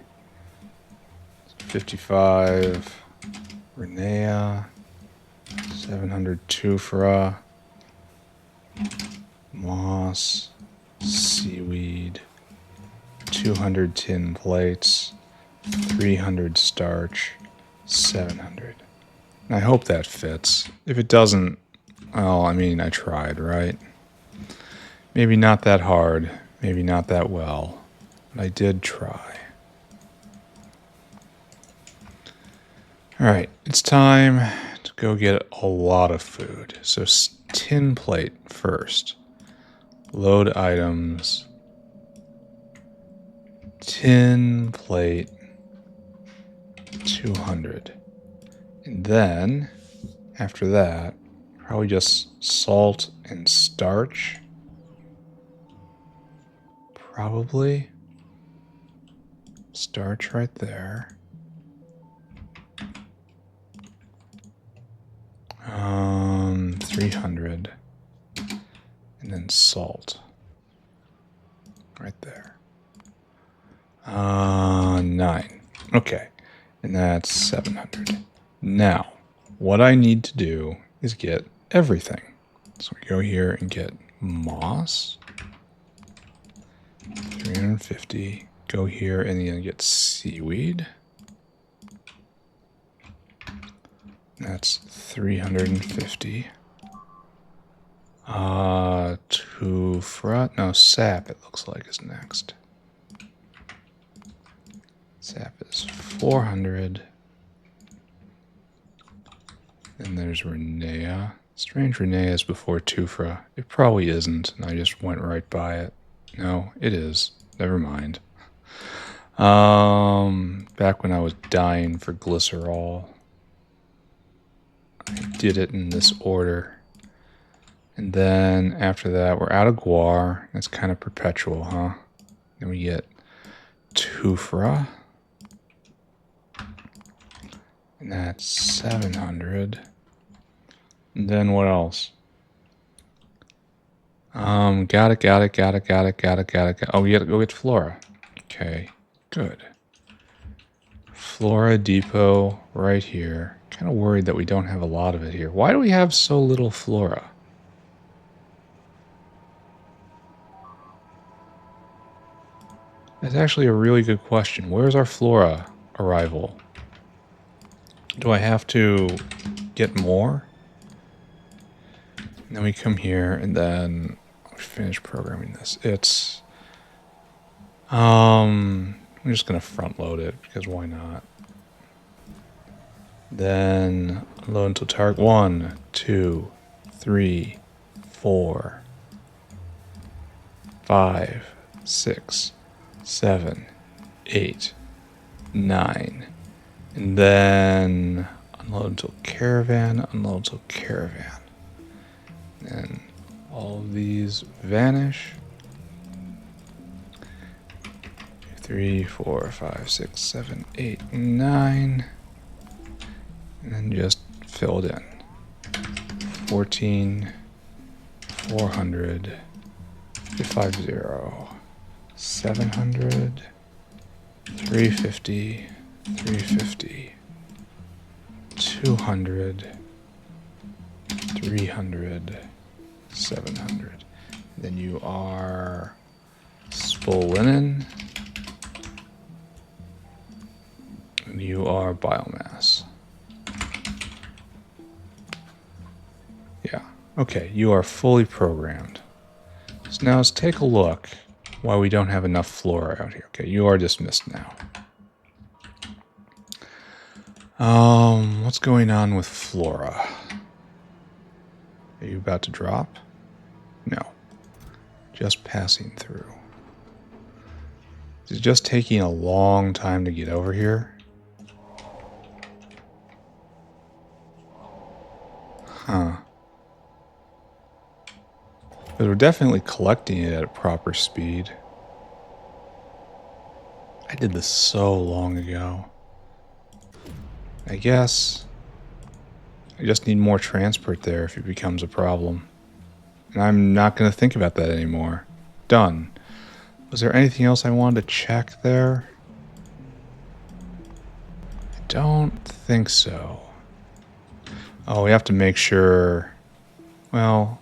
55 Renea. 700 tuphra. Moss. Seaweed. 200 tin plates. 300 starch. 700. And I hope that fits. If it doesn't, well, I mean, I tried, right? Maybe not that hard, maybe not that well, but I did try. All right, it's time to go get a lot of food. So tin plate first. Load items. Tin plate. 200. And then, after that, probably just salt and starch. Probably. Starch right there. 300. And then salt. Right there. 9. Okay. And that's 700. Now, what I need to do is get everything. So we go here and get moss. 350. Go here and then get seaweed. That's 350. Tuphra. No, sap it looks like is next. Sap is 400. Then there's Renea. Strange Renea is before tuphra. It probably isn't, and I just went right by it. No, it is. Never mind. Back when I was dying for glycerol, I did it in this order. And then after that, we're out of guar. It's kind of perpetual, huh? Then we get tuphra. And that's 700. And then what else? Got it. Oh, we gotta go get flora. Okay, good. Flora depot right here. Kind of worried that we don't have a lot of it here. Why do we have so little flora? That's actually a really good question. Where's our flora arrival? Do I have to get more? And then we come here and then finish programming this. It's I'm just gonna front load it because why not? Then Unload until target 1, 2, 3, 4, 5, 6, 7, 8, 9. And then unload until caravan, unload until caravan. And all of these vanish. 3, 4, 5, 6, 7, 8, 9. And then just fill it in. 14, 400, 550, 700, 350, 350, 200, 300, 700. Then you are spool linen. And you are biomass. Yeah. Okay, you are fully programmed. So now let's take a look why we don't have enough flora out here. Okay, you are dismissed now. What's going on with flora? Are you about to drop? No. Just passing through. Is it just taking a long time to get over here? Huh. But we're definitely collecting it at a proper speed. I did this so long ago. I guess I just need more transport there if it becomes a problem. And I'm not going to think about that anymore. Done. Was there anything else I wanted to check there? I don't think so. Oh, we have to make sure... Well,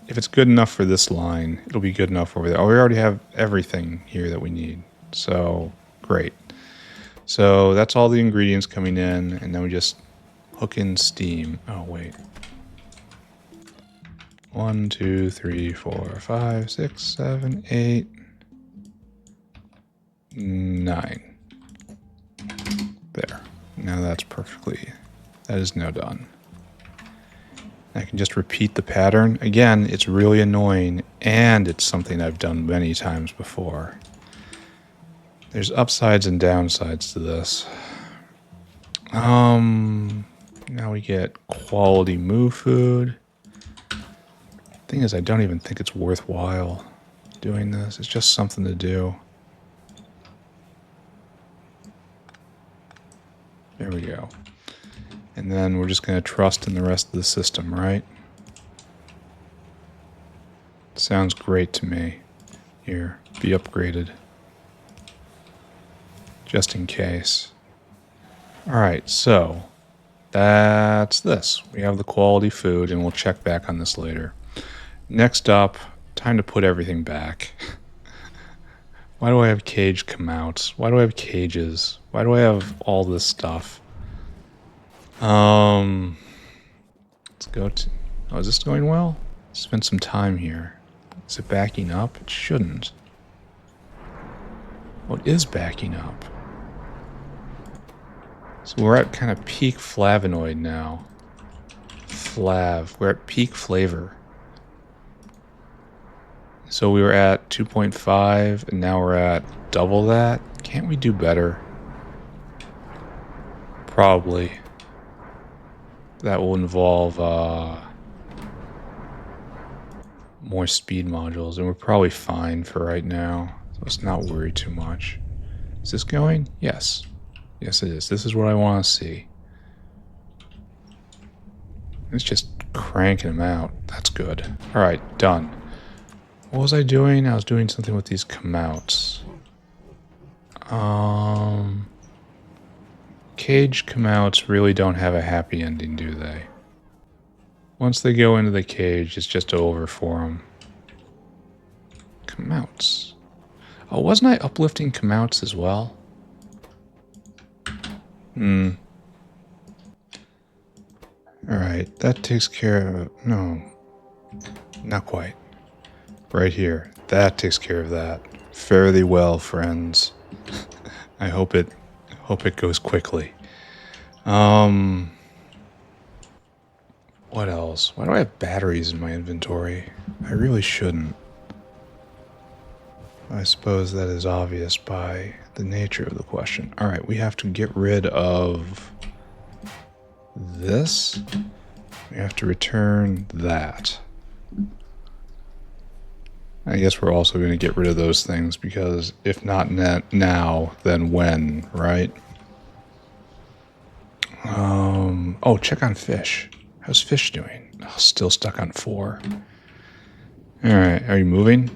if it's good enough for this line, it'll be good enough over there. Oh, we already have everything here that we need. So, great. So, that's all the ingredients coming in, and then we just hook in steam. Oh, wait. 1, 2, 3, 4, 5, 6, 7, 8, 9. There. Now that's perfectly... That is now done. I can just repeat the pattern. Again, it's really annoying, and it's something I've done many times before. There's upsides and downsides to this. Now we get quality moo food. Thing is, I don't even think it's worthwhile doing this. It's just something to do. There we go. And then we're just going to trust in the rest of the system, right? Sounds great to me. Here, be upgraded. Just in case. Alright, so that's this. We have the quality food, and we'll check back on this later. Next up, time to put everything back. Why do I have cage come out? Why do I have cages? Why do I have all this stuff? Let's go to... Oh, is this going well? Spend some time here. Is it backing up? It shouldn't. Oh, it is backing up. So we're at kind of peak flavonoid now. We're at peak flavor. So we were at 2.5, and now we're at double that. Can't we do better? Probably. That will involve more speed modules, and we're probably fine for right now. So let's not worry too much. Is this going? Yes. Yes, it is. This is what I want to see. It's just cranking them out. That's good. All right, done. What was I doing? I was doing something with these come-outs. Cage come-outs really don't have a happy ending, do they? Once they go into the cage, it's just over for them. Come-outs. Oh, wasn't I uplifting come-outs as well? Alright, that takes care of... No. Not quite. Right here. That takes care of that. Fare thee well, friends. I hope it goes quickly. What else? Why do I have batteries in my inventory? I really shouldn't. I suppose that is obvious by the nature of the question. All right, we have to get rid of this. We have to return that. I guess we're also going to get rid of those things because if not now, then when, right? Oh, check on fish. How's fish doing? Oh, still stuck on 4. All right, are you moving?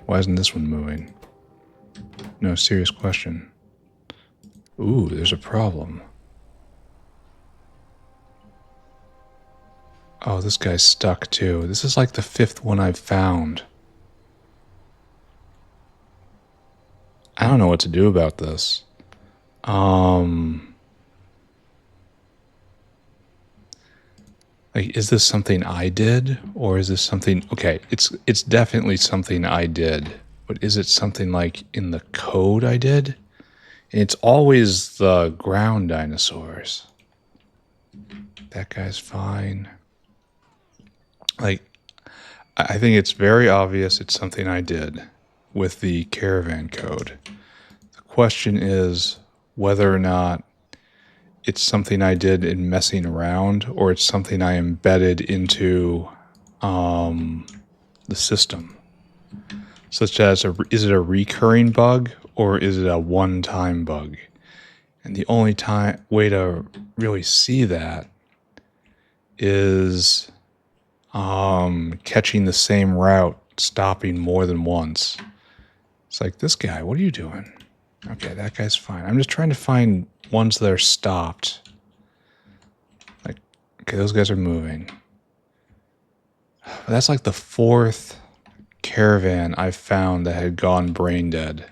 Why isn't this one moving? No, serious question. Ooh, there's a problem. Oh, this guy's stuck too. This is like the 5th one I've found. I don't know what to do about this. Like, is this something I did? Or is this something... Okay, it's definitely something I did. But is it something like in the code I did? And it's always the ground dinosaurs. That guy's fine. Like, I think it's very obvious it's something I did with the caravan code. The question is whether or not it's something I did in messing around or it's something I embedded into the system. Such as, is it a recurring bug or is it a one-time bug? And the only way to really see that is catching the same route, stopping more than once. It's like, this guy, what are you doing? Okay, that guy's fine. I'm just trying to find ones that are stopped. Like, okay, those guys are moving. That's like the 4th caravan I've found that had gone brain dead.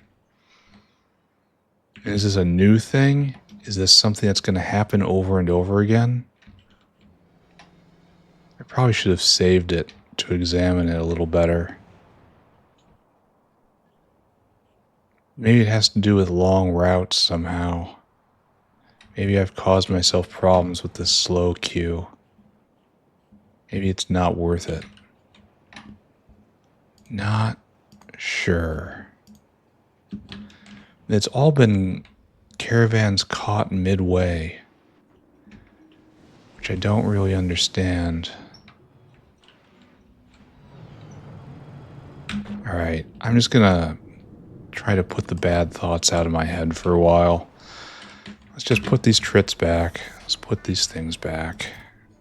And is this a new thing? Is this something that's going to happen over and over again? I probably should have saved it to examine it a little better. Maybe it has to do with long routes somehow. Maybe I've caused myself problems with this slow queue. Maybe it's not worth it. Not sure. It's all been caravans caught midway, which I don't really understand. Alright, I'm just gonna try to put the bad thoughts out of my head for a while. Let's just put these trits back. Let's put these things back.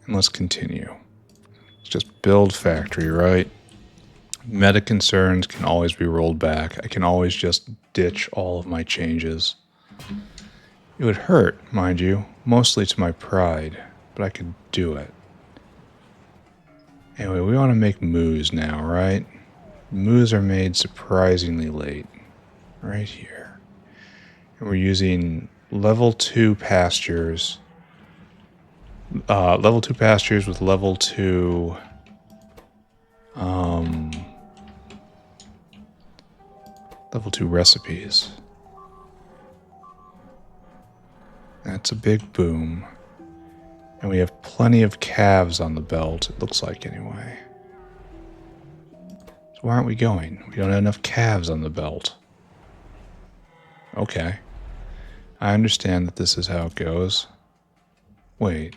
And let's continue. Let's just build factory, right? Meta concerns can always be rolled back. I can always just ditch all of my changes. It would hurt, mind you, mostly to my pride, but I could do it. Anyway, we want to make moos now, right? Moos are made surprisingly late. Right here. And we're using level 2 pastures. Level 2 pastures with level 2... level 2 recipes. That's a big boom. And we have plenty of calves on the belt, it looks like anyway. So why aren't we going? We don't have enough calves on the belt. Okay. I understand that this is how it goes. Wait.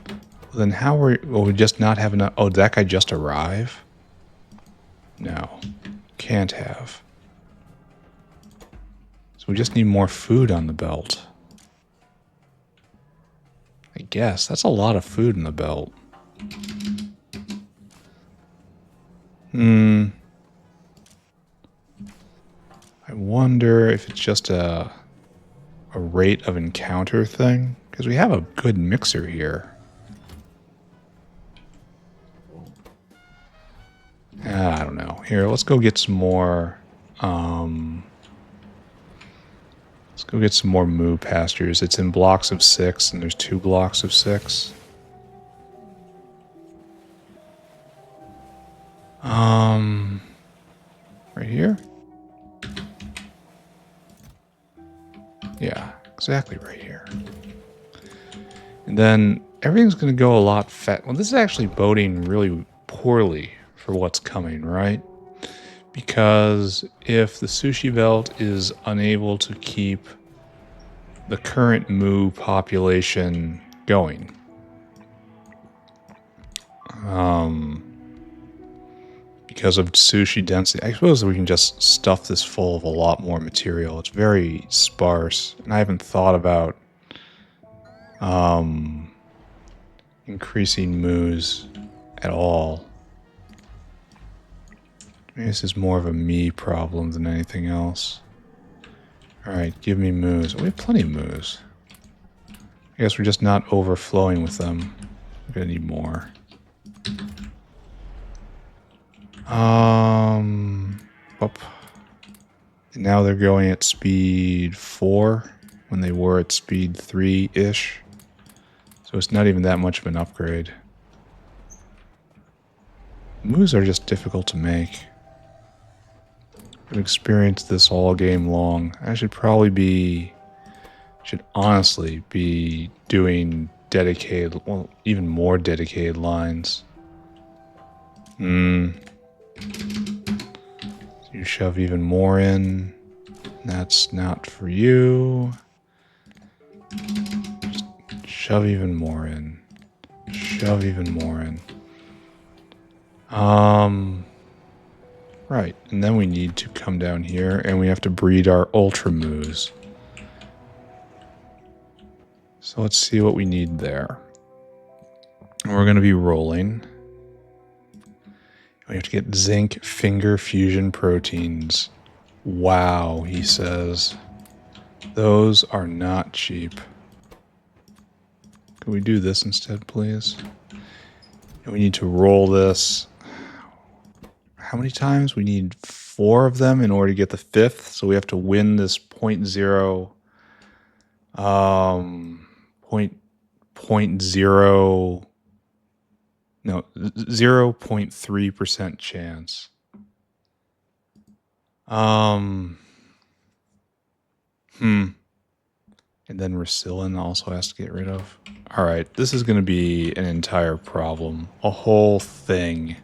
Well, then how will we just not have enough? Oh, did that guy just arrive? No. Can't have. So we just need more food on the belt. I guess. That's a lot of food in the belt. I wonder if it's just a rate of encounter thing. Because we have a good mixer here. I don't know. Here, let's go get some more... let's go get some more moo pastures. It's in blocks of 6, and there's 2 blocks of 6. Right here? Yeah, exactly right here. And then everything's going to go a lot fat. Well, this is actually boding really poorly for what's coming, right? Because if the sushi belt is unable to keep the current moo population going, because of sushi density, I suppose we can just stuff this full of a lot more material. It's very sparse, and I haven't thought about increasing moos at all. Maybe this is more of a me problem than anything else. Alright, give me moos. We have plenty of moos. I guess we're just not overflowing with them. We're gonna need more. Up. And now they're going at speed 4 when they were at speed 3-ish. So it's not even that much of an upgrade. Moves are just difficult to make. I've experienced this all game long. I should honestly be doing dedicated, well, even more dedicated lines. You shove even more in. That's not for you. Just shove even more in. Shove even more in. Right, and then we need to come down here and we have to breed our Ultramoos. So let's see what we need there. We're going to be rolling. We have to get zinc finger fusion proteins. Wow, he says. Those are not cheap. Can we do this instead, please? And we need to roll this. How many times? We need 4 of them in order to get the 5th. So we have to win this 0.0... 0.3% chance. And then Racillin also has to get rid of. Alright, this is going to be an entire problem. A whole thing.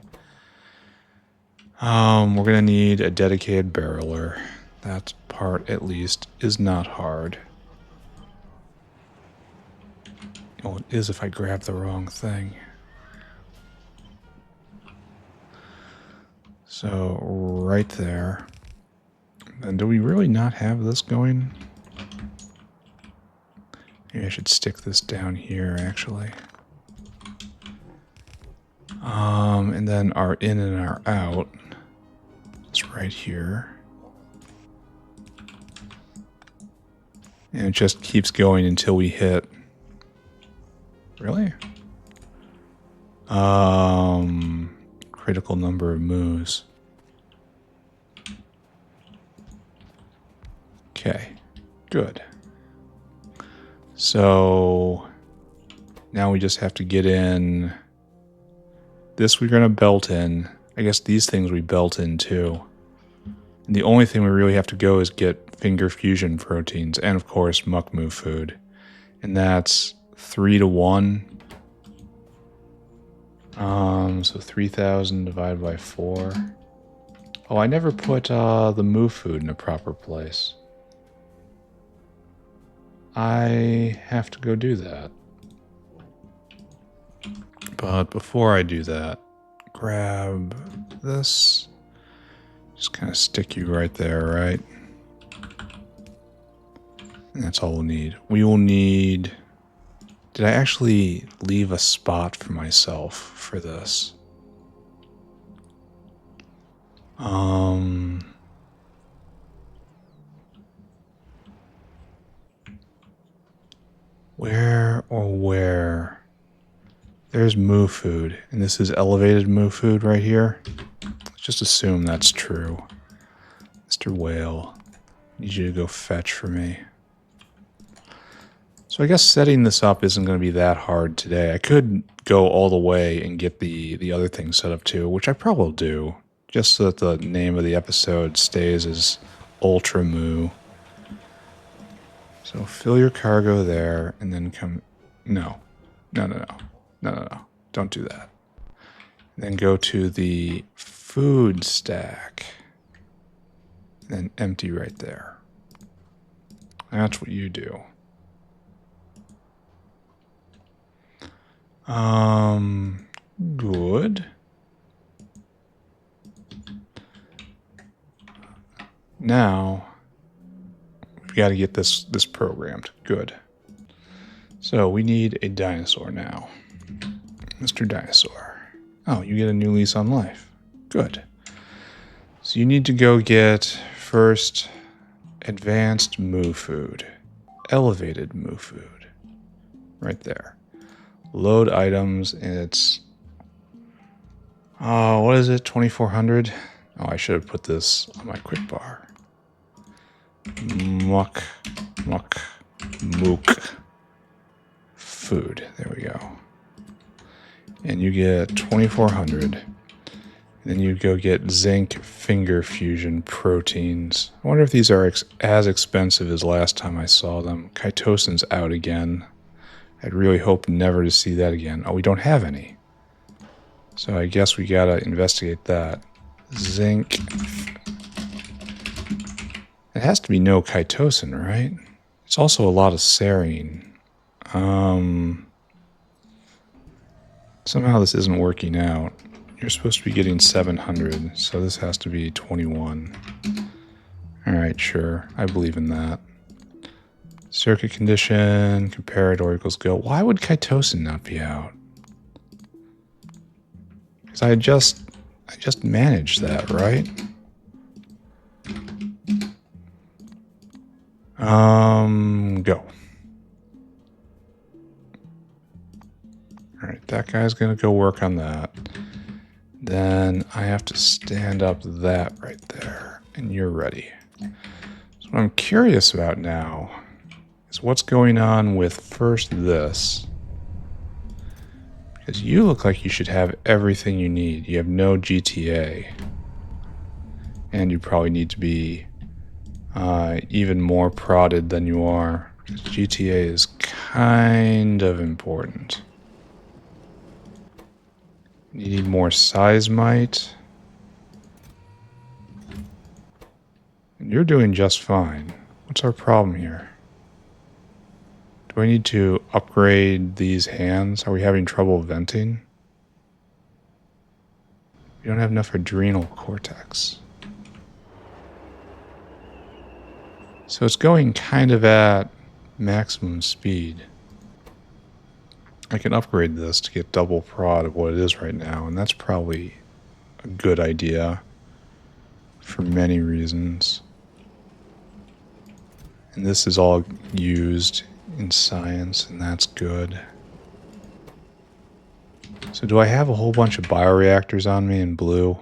We're going to need a dedicated barreler. That part, at least, is not hard. Well, it is if I grab the wrong thing. So, right there. And do we really not have this going? Maybe I should stick this down here, actually. And then our in and our out. It's right here. And it just keeps going until we hit... Really? Critical number of moves. Okay, good. So now we just have to get in. This we're going to belt in. I guess these things we belt in too. And the only thing we really have to go is get finger fusion proteins and of course Mukmoux food. And that's 3 to 1. So 3,000 divided by 4. Oh, I never put the moo food in a proper place. I have to go do that. But before I do that, grab this. Just kind of stick you right there, right? And that's all we'll need. We will need... Did I actually leave a spot for myself for this? Where? There's moo food, and this is elevated moo food right here. Let's just assume that's true. Mr. Whale, I need you to go fetch for me. So I guess setting this up isn't going to be that hard today. I could go all the way and get the other thing set up too, which I probably will do, just so that the name of the episode stays as Ultramoo. So fill your cargo there, and then come... No. No. Don't do that. Then go to the food stack. And empty right there. That's what you do. Good. Now, we've got to get this programmed. Good. So we need a dinosaur now. Mr. Dinosaur. Oh, you get a new lease on life. Good. So you need to go get first advanced moo food. Elevated moo food. Right there. Load items, and it's... what is it? 2400? Oh, I should have put this on my quick bar. Mukmoux food. There we go. And you get 2400. Then you go get zinc finger fusion proteins. I wonder if these are as expensive as last time I saw them. Chitosan's out again. I'd really hope never to see that again. Oh, we don't have any. So I guess we gotta investigate that. Zinc. It has to be no chitosan, right? It's also a lot of serine. Somehow this isn't working out. You're supposed to be getting 700, so this has to be 21. Alright, sure. I believe in that. Circuit condition, comparator equals go. Why would chitosan not be out? Because I just managed that, right? Go. Alright, that guy's gonna go work on that. Then I have to stand up that right there, and you're ready. So what I'm curious about now is what's going on with first this. Because you look like you should have everything you need. You have no GTA. And you probably need to be even more prodded than you are. Because GTA is kind of important. You need more seismite. And you're doing just fine. What's our problem here? Do I need to upgrade these hands? Are we having trouble venting? You don't have enough adrenal cortex. So it's going kind of at maximum speed. I can upgrade this to get double prod of what it is right now, and that's probably a good idea for many reasons. And this is all used in science, and that's good. So do I have a whole bunch of bioreactors on me in blue?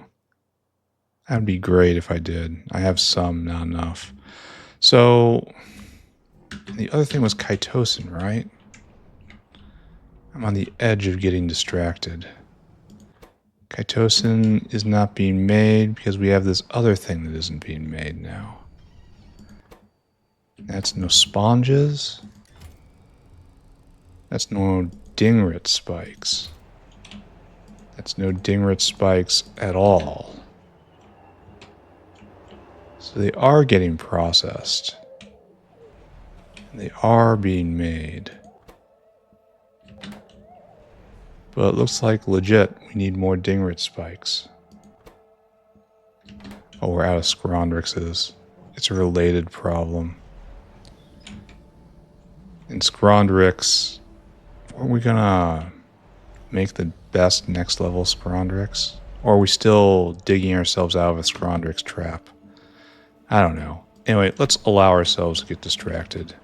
That'd be great if I did. I have some, not enough. So the other thing was chitosan, right? I'm on the edge of getting distracted. Chitosan is not being made because we have this other thing that isn't being made now. That's no sponges. That's no dingrit spikes. That's no dingrit spikes at all. So they are getting processed. They are being made. But it looks like legit, we need more dingrit spikes. Oh, we're out of scrondrixes. It's a related problem. In scrondrix, weren't we gonna make the best next level scrondrix? Or are we still digging ourselves out of a scrondrix trap? I don't know. Anyway, let's allow ourselves to get distracted.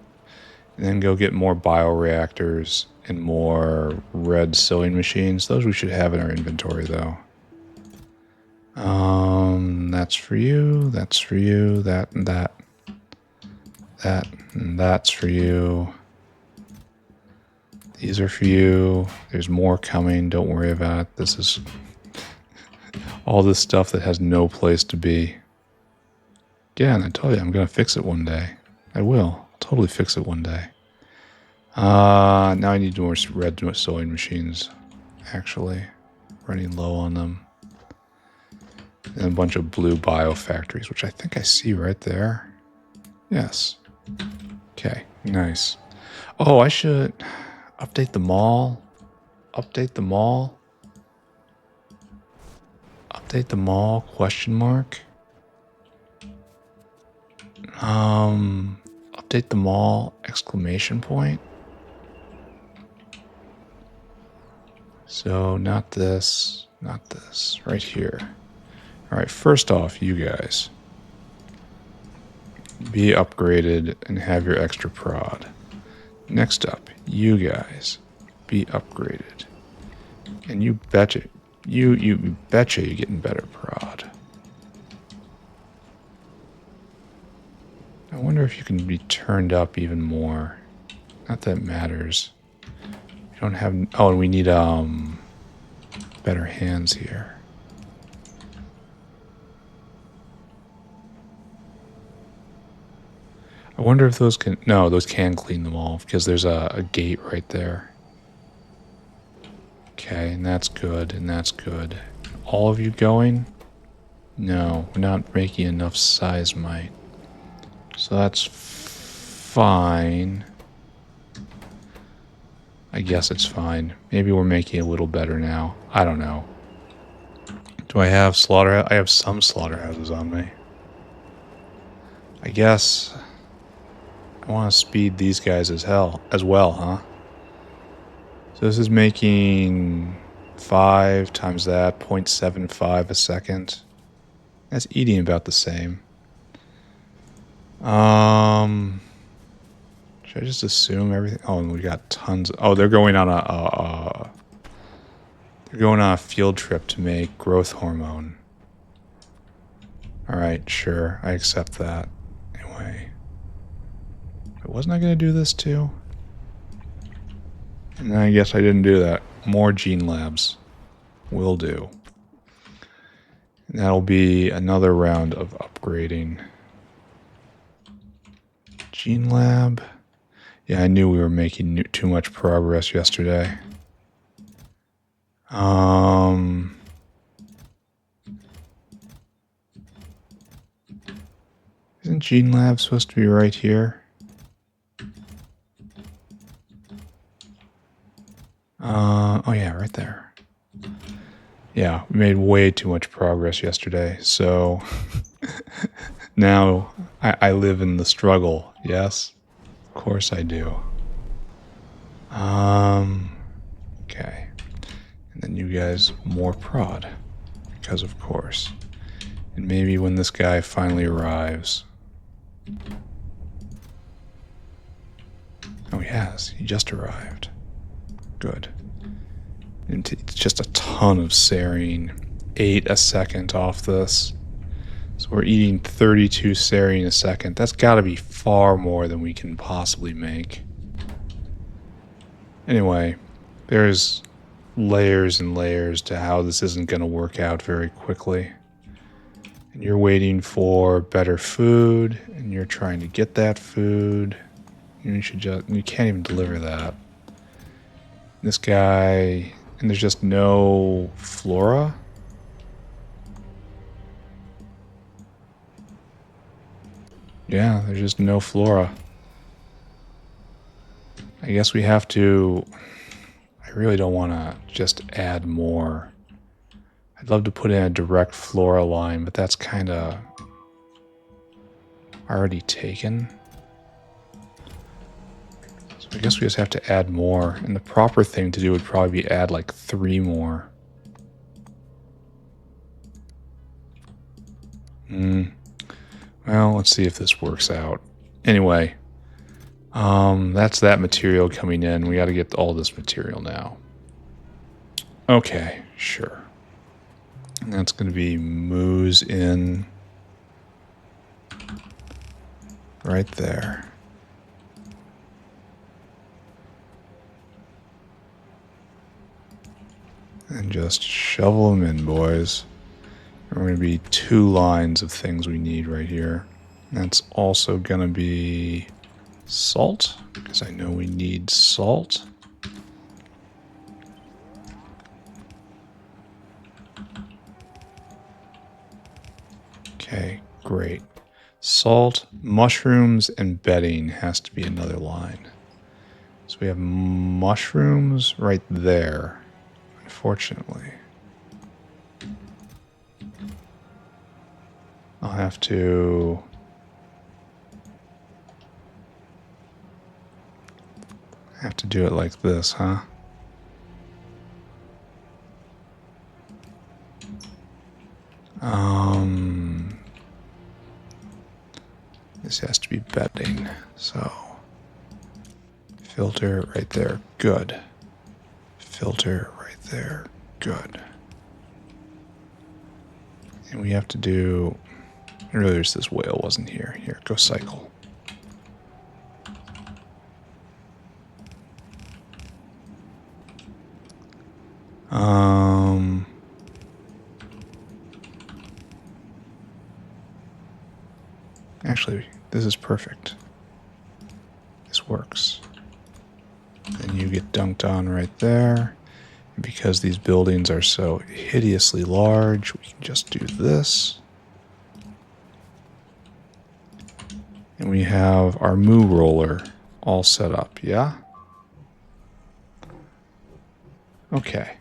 And then go get more bioreactors and more red sewing machines. Those we should have in our inventory, though. That's for you, that's for you, that and that. That and that's for you. These are for you. There's more coming, don't worry about it. This is all this stuff that has no place to be. Again, I told you I'm going to fix it one day. I will. I'll totally fix it one day. Now I need more red sewing machines, actually. Running low on them. And a bunch of blue biofactories, which I think I see right there. Yes. Okay, nice. Oh, I should update the mall. Update the mall. Update the mall, question mark. Update the mall, exclamation point. So not this, right here. All right, first off, you guys be upgraded and have your extra prod. Next up, you guys be upgraded. And you betcha, you betcha you're getting better prod. I wonder if you can be turned up even more. Not that it matters. You don't have, oh, and we need better hands here. I wonder if those can, no, those can clean them all because there's a gate right there. Okay, and that's good, and that's good. All of you going? No, we're not making enough seismite. So that's fine. I guess it's fine. Maybe we're making it a little better now. I don't know. Do I have slaughterhouse? I have some slaughterhouses on me. I guess I want to speed these guys as well, huh? So this is making 5 times that, 0.75 a second. That's eating about the same. Should I just assume everything? Oh, and we got tons. Oh, they're going on a field trip to make growth hormone. All right, sure, I accept that. Anyway, wasn't I gonna do this too? And I guess I didn't do that. More gene labs. Will do. And that'll be another round of upgrading. Gene lab. Yeah, I knew we were making too much progress yesterday. Isn't Gene Lab supposed to be right here? Oh yeah, right there. Yeah, we made way too much progress yesterday, so now I live in the struggle, yes? Of course I do. Okay. And then you guys more prod, because of course. And maybe when this guy finally arrives. Oh, he has. He just arrived. Good. And it's just a ton of serine. 8 a second off this. So we're eating 32 serine a second. That's got to be far more than we can possibly make. Anyway, there's layers and layers to how this isn't going to work out very quickly. And you're waiting for better food, and you're trying to get that food. You can't even deliver that. This guy, and there's just no flora. Yeah, there's just no flora. I guess we have to, I really don't want to just add more. I'd love to put in a direct flora line, but that's kind of already taken. So I guess we just have to add more. And the proper thing to do would probably be add like 3 more. Well, let's see if this works out. Anyway, that's that material coming in. We got to get all this material now. Okay, sure. And that's going to be moose in right there. And just shovel them in, boys. And we're going to be 2 lines of things we need right here. And that's also going to be salt, because I know we need salt. Okay, great. Salt, mushrooms, and bedding has to be another line. So we have mushrooms right there, unfortunately. I'll have to... do it like this, huh? This has to be bedding, so filter right there, good. Filter right there, good. And we have to do, really there's this whale wasn't here. Here, go cycle. Actually, this is perfect. This works. Then you get dunked on right there. And because these buildings are so hideously large, we can just do this. And we have our moo roller all set up, yeah? Okay.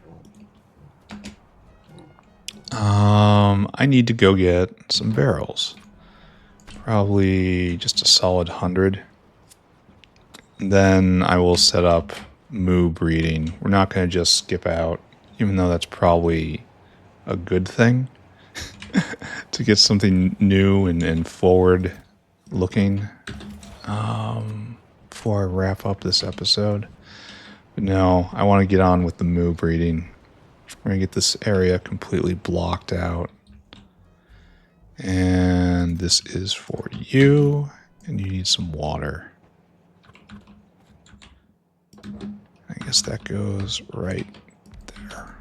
I need to go get some barrels. Probably just a solid 100. Then I will set up moo breeding. We're not going to just skip out, even though that's probably a good thing to get something new and forward looking before I wrap up this episode. But no, I want to get on with the moo breeding. We're going to get this area completely blocked out. And this is for you, and you need some water. I guess that goes right there.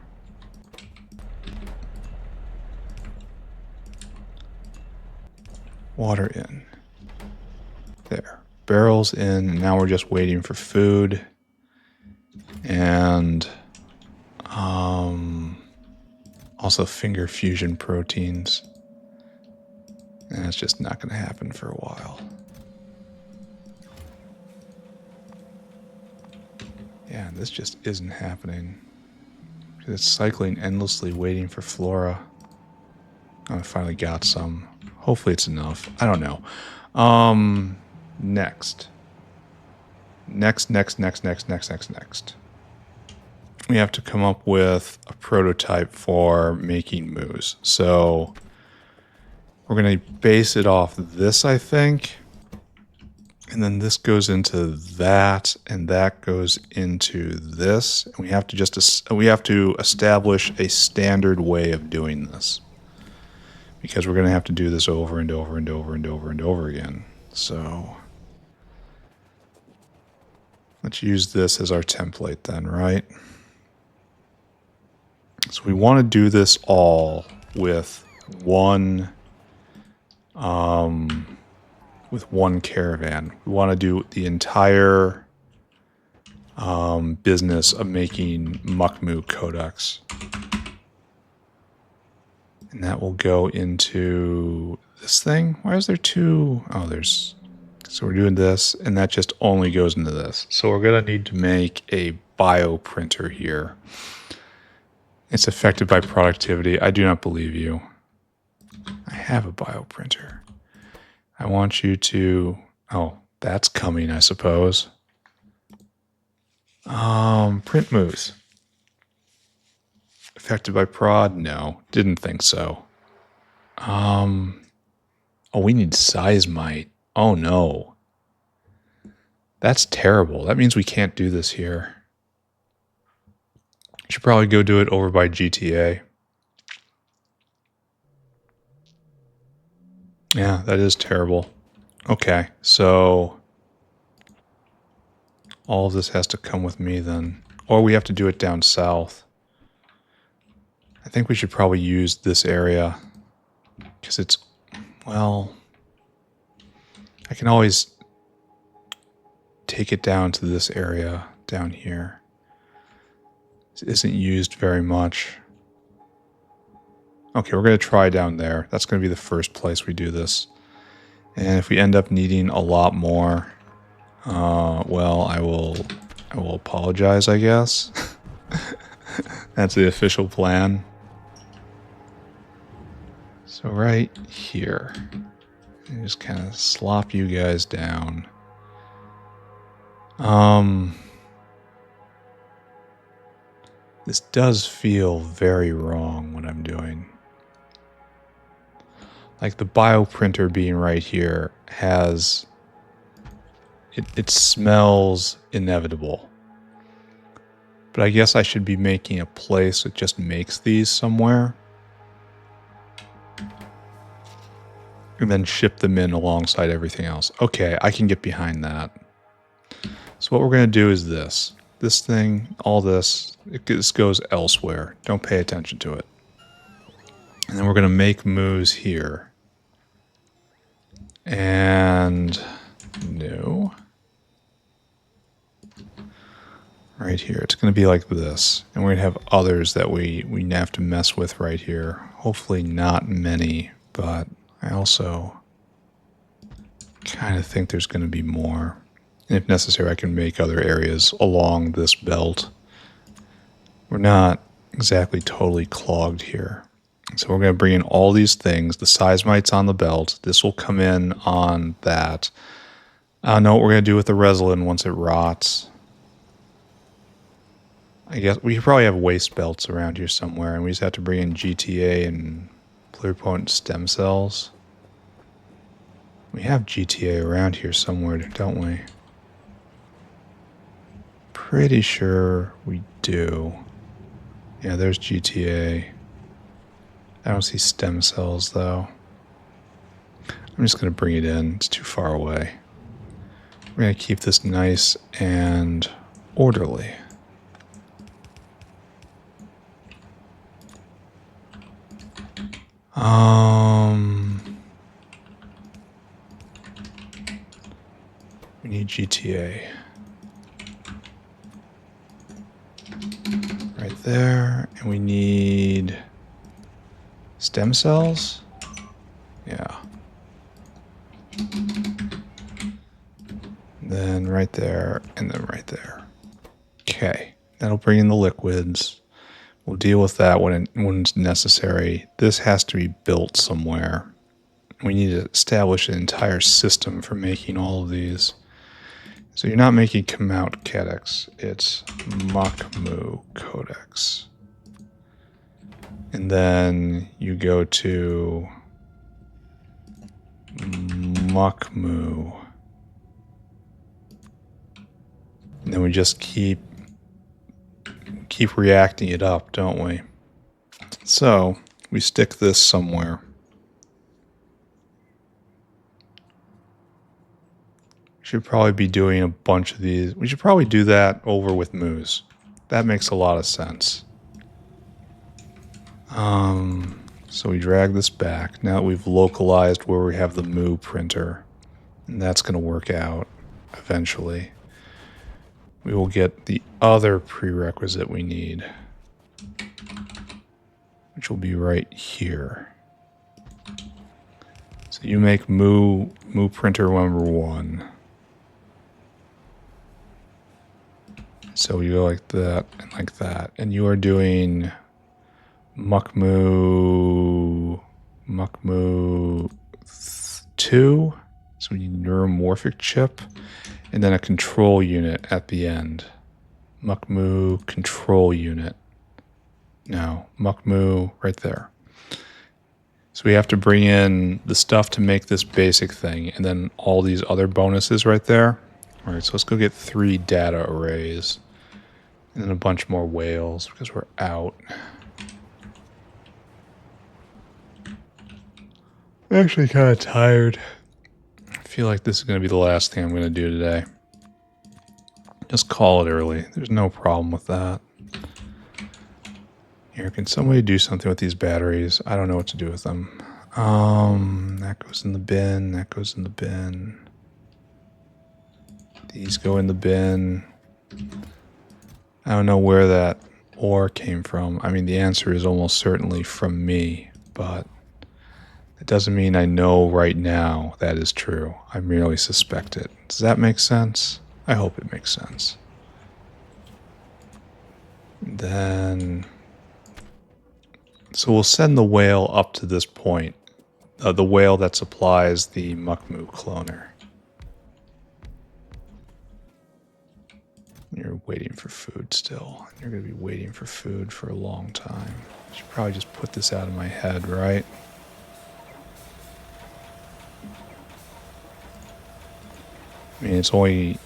Water in. There. Barrels in, and now we're just waiting for food. And also finger fusion proteins. And it's just not going to happen for a while. Yeah, this just isn't happening. It's cycling endlessly, waiting for flora. Oh, I finally got some. Hopefully it's enough. I don't know. Next. Next. We have to come up with a prototype for making moos. So we're going to base it off this, I think. And then this goes into that, and that goes into this. And we have to establish a standard way of doing this, because we're going to have to do this over and over and over and over and over again. So let's use this as our template then, right? So we want to do this all with one caravan. We want to do the entire business of making Mukmoux codecs. And that will go into this thing. Why is there two? Oh, there's... So we're doing this, and that just only goes into this. So we're going to need to make a bioprinter here. It's affected by productivity. I do not believe you. I have a bioprinter. I want you to... Oh, that's coming, I suppose. Print moves. Affected by prod? No, didn't think so. Oh, we need seismite. Oh, no. That's terrible. That means we can't do this here. Should probably go do it over by GTA. Yeah, that is terrible. Okay, so all of this has to come with me then. Or we have to do it down south. I think we should probably use this area because it's, well, I can always take it down to this area down here. It isn't used very much. Okay, we're going to try down there. That's going to be the first place we do this. And if we end up needing a lot more, well, I will apologize, I guess. That's the official plan. So right here, just kind of slop you guys down. This does feel very wrong what I'm doing. Like the bioprinter being right here has, it smells inevitable. But I guess I should be making a place that just makes these somewhere. And then ship them in alongside everything else. Okay, I can get behind that. So what we're going to do is this. This thing, all this, this goes elsewhere. Don't pay attention to it. And then we're going to make moves here. And no. Right here. It's going to be like this. And we're going to have others that we have to mess with right here. Hopefully not many, but I also kind of think there's going to be more. And if necessary, I can make other areas along this belt. We're not exactly totally clogged here. So we're going to bring in all these things. The seismites on the belt. This will come in on that. I don't know what we're going to do with the resin once it rots. I guess we probably have waste belts around here somewhere, and we just have to bring in GTA and pluripotent stem cells. We have GTA around here somewhere, don't we? Pretty sure we do. Yeah, there's GTA. I don't see stem cells, though. I'm just going to bring it in. It's too far away. We're going to keep this nice and orderly. We need GTA. Right there. And we need stem cells? Yeah. Then right there, and then right there. Okay. That'll bring in the liquids. We'll deal with that when it's necessary. This has to be built somewhere. We need to establish an entire system for making all of these. So you're not making Mukmoux codex, it's Mukmoux codex. And then you go to Mukmoux. And then we just keep reacting it up, don't we? So we stick this somewhere. Should probably be doing a bunch of these. We should probably do that over with Moos. That makes a lot of sense. So we drag this back. Now that we've localized where we have the Moo printer, and that's going to work out eventually. We will get the other prerequisite we need, which will be right here. So you make Moo printer number 1. So we go like that and like that. And you are doing Mukmoux 2. So we need neuromorphic chip. And then a control unit at the end. Mukmoux control unit. No, Mukmoux right there. So we have to bring in the stuff to make this basic thing. And then all these other bonuses right there. All right, so let's go get 3 data arrays. And then a bunch more whales because we're out. I'm actually kind of tired. I feel like this is going to be the last thing I'm going to do today. Just call it early. There's no problem with that. Here, can somebody do something with these batteries? I don't know what to do with them. That goes in the bin. That goes in the bin. These go in the bin. I don't know where that ore came from. I mean, the answer is almost certainly from me, but it doesn't mean I know right now that is true. I merely suspect it. Does that make sense? I hope it makes sense. Then, so we'll send the whale up to this point. The whale that supplies the Mukmoux cloner. You're waiting for food still. You're going to be waiting for food for a long time. I should probably just put this out of my head, right? I mean, it's only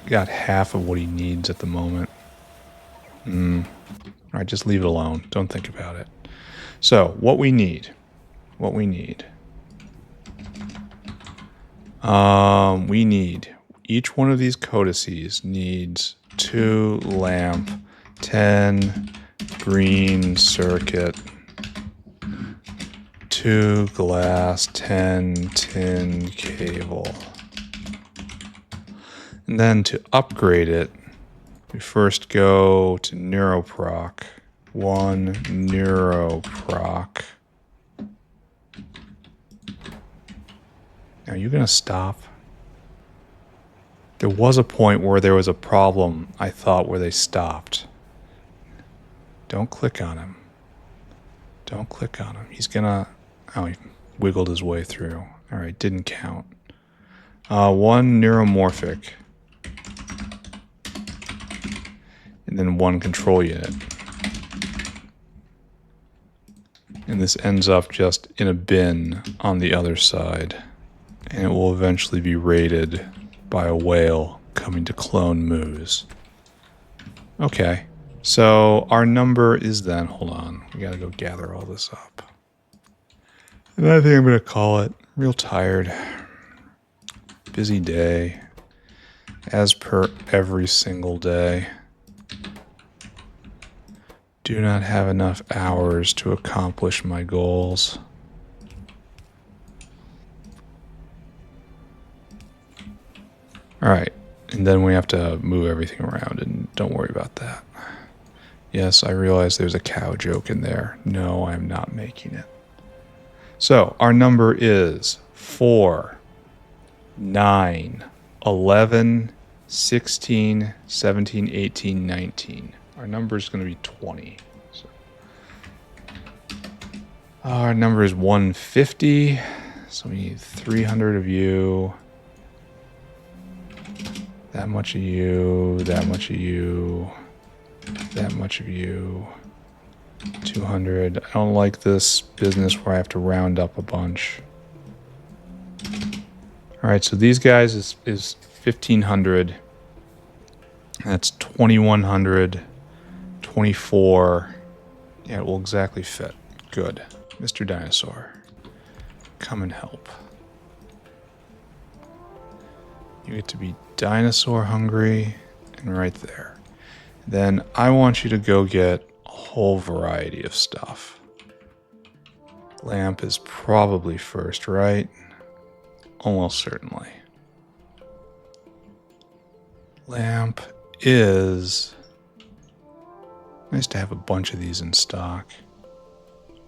got half of what he needs at the moment. Alright, just leave it alone. Don't think about it. So, what we need. We need, each one of these codices needs 2 lamp, 10 green circuit, 2 glass, 10 tin cable. And then to upgrade it, we first go to neuroproc. 1 neuroproc. Are you gonna stop? There was a point where there was a problem, I thought, where they stopped. Don't click on him. Don't click on him. He's gonna... Oh, he wiggled his way through. Alright, didn't count. 1 neuromorphic. And then 1 control unit. And this ends up just in a bin on the other side. And it will eventually be raided by a whale coming to clone moos. Okay, so our number is then, hold on, we gotta go gather all this up. And I think I'm gonna call it. Real tired. Busy day. As per every single day. Do not have enough hours to accomplish my goals. Alright, and then we have to move everything around, and don't worry about that. Yes, I realize there's a cow joke in there. No, I'm not making it. So, our number is 4, 9, 11, 16, 17, 18, 19. Our number is going to be 20. So. Our number is 150, so we need 300 of you. That much of you, that much of you, that much of you, 200. I don't like this business where I have to round up a bunch. Alright, so these guys is 1,500. That's 2,100, 24. Yeah, it will exactly fit. Good. Mr. Dinosaur, come and help. You get to be dinosaur hungry and right there. Then I want you to go get a whole variety of stuff. Lamp is probably first, right? Almost certainly. Lamp is... Nice to have a bunch of these in stock.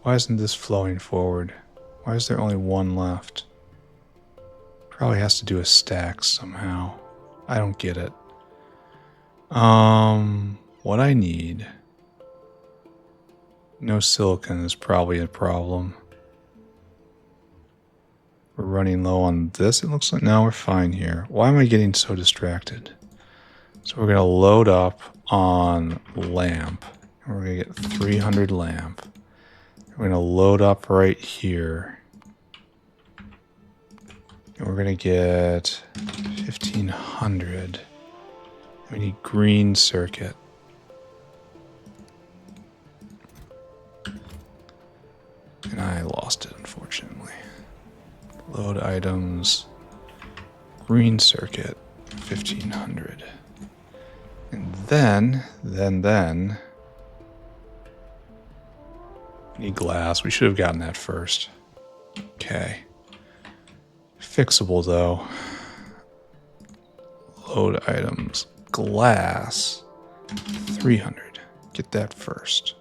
Why isn't this flowing forward? Why is there only 1 left? Probably has to do with stacks somehow. I don't get it. What I need... No silicon is probably a problem. We're running low on this, it looks like. No, we're fine here. Why am I getting so distracted? So we're going to load up on lamp. And we're going to get 300 lamp. We're going to load up right here. And we're going to get 1,500. We need green circuit. And I lost it, unfortunately. Load items. Green circuit. 1,500. And then... We need glass. We should have gotten that first. Okay. Fixable, though. Load items. Glass. 300. Get that first.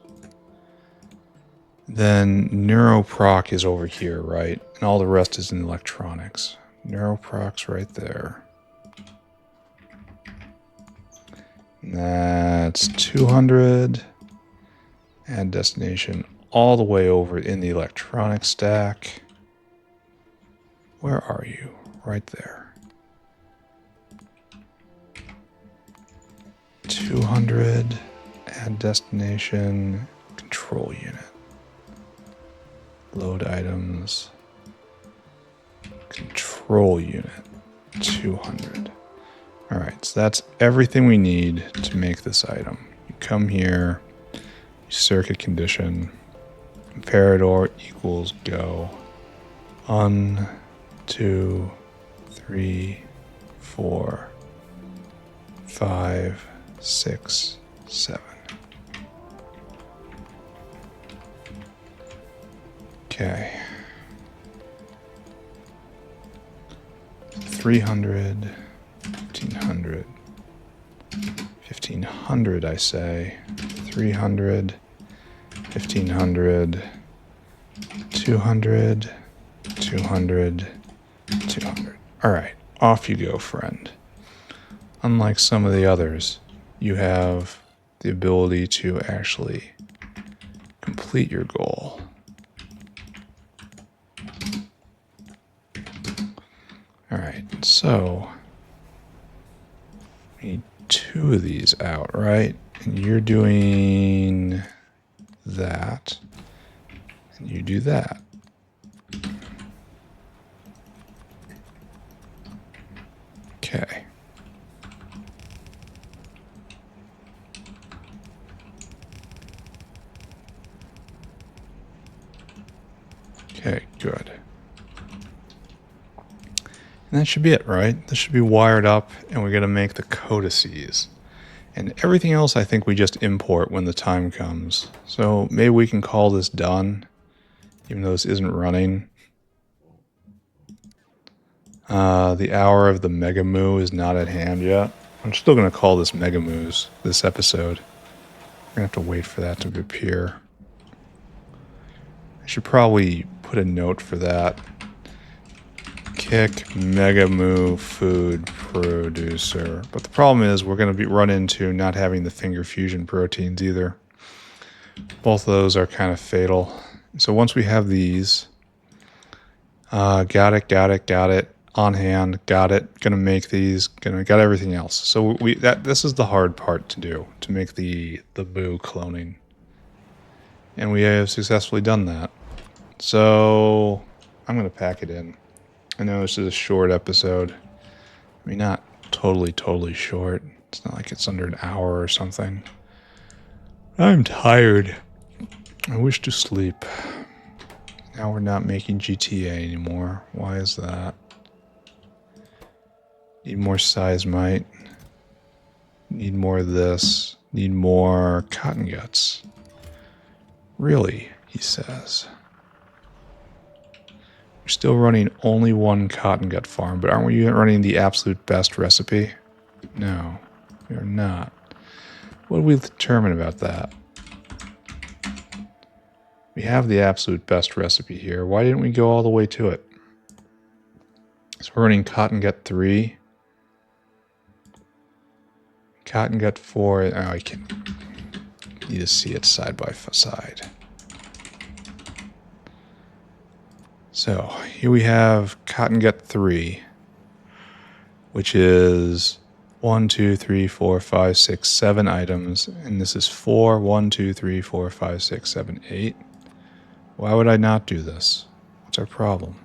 Then Neuroproc is over here, right? And all the rest is in electronics. Neuroproc's right there. And that's 200. Add destination all the way over in the electronic stack. Where are you? Right there. 200. Add destination. Control unit. Load items. Control unit. 200. Alright, so that's everything we need to make this item. You come here, you circuit condition, comparador equals go. 1, 2, 3, 4, 5, 6, 7. Okay. 300, 1500, 1500 I say, 300, 1500, 200, 200, 200. Alright, off you go, friend. Unlike some of the others, you have the ability to actually complete your goal. Alright, so we need 2 of these out, right? And you're doing that, and you do that. Okay. Okay, good. And that should be it, right? This should be wired up, and we're going to make the codices. And everything else I think we just import when the time comes. So maybe we can call this done, even though this isn't running. The hour of the Mukmoux is not at hand yet. I'm still going to call this Mukmoux this episode. We're going to have to wait for that to appear. I should probably put a note for that. Kick Mukmoux food producer. But the problem is we're going to run into not having the finger fusion proteins either. Both of those are kind of fatal. So once we have these, got it. On hand, got it. Gonna make these. Got everything else. So this is the hard part to do, to make the Moo cloning, and we have successfully done that. So I'm gonna pack it in. I know this is a short episode. I mean, not totally short. It's not like it's under an hour or something. I'm tired. I wish to sleep. Now we're not making GTA anymore. Why is that? Need more seismite. Need more of this. Need more cotton guts. Really, he says. We're still running only one cotton gut farm, but aren't we running the absolute best recipe? No, we are not. What did we determine about that? We have the absolute best recipe here. Why didn't we go all the way to it? So we're running cotton gut 3. Cotton gut 4. Oh, I can need to see it side by side. So here we have cotton gut 3, which is 1, 2, 3, 4, 5, 6, 7 items, and this is 4, 1, 2, 3, 4, 5, 6, 7, 8. Why would I not do this? What's our problem?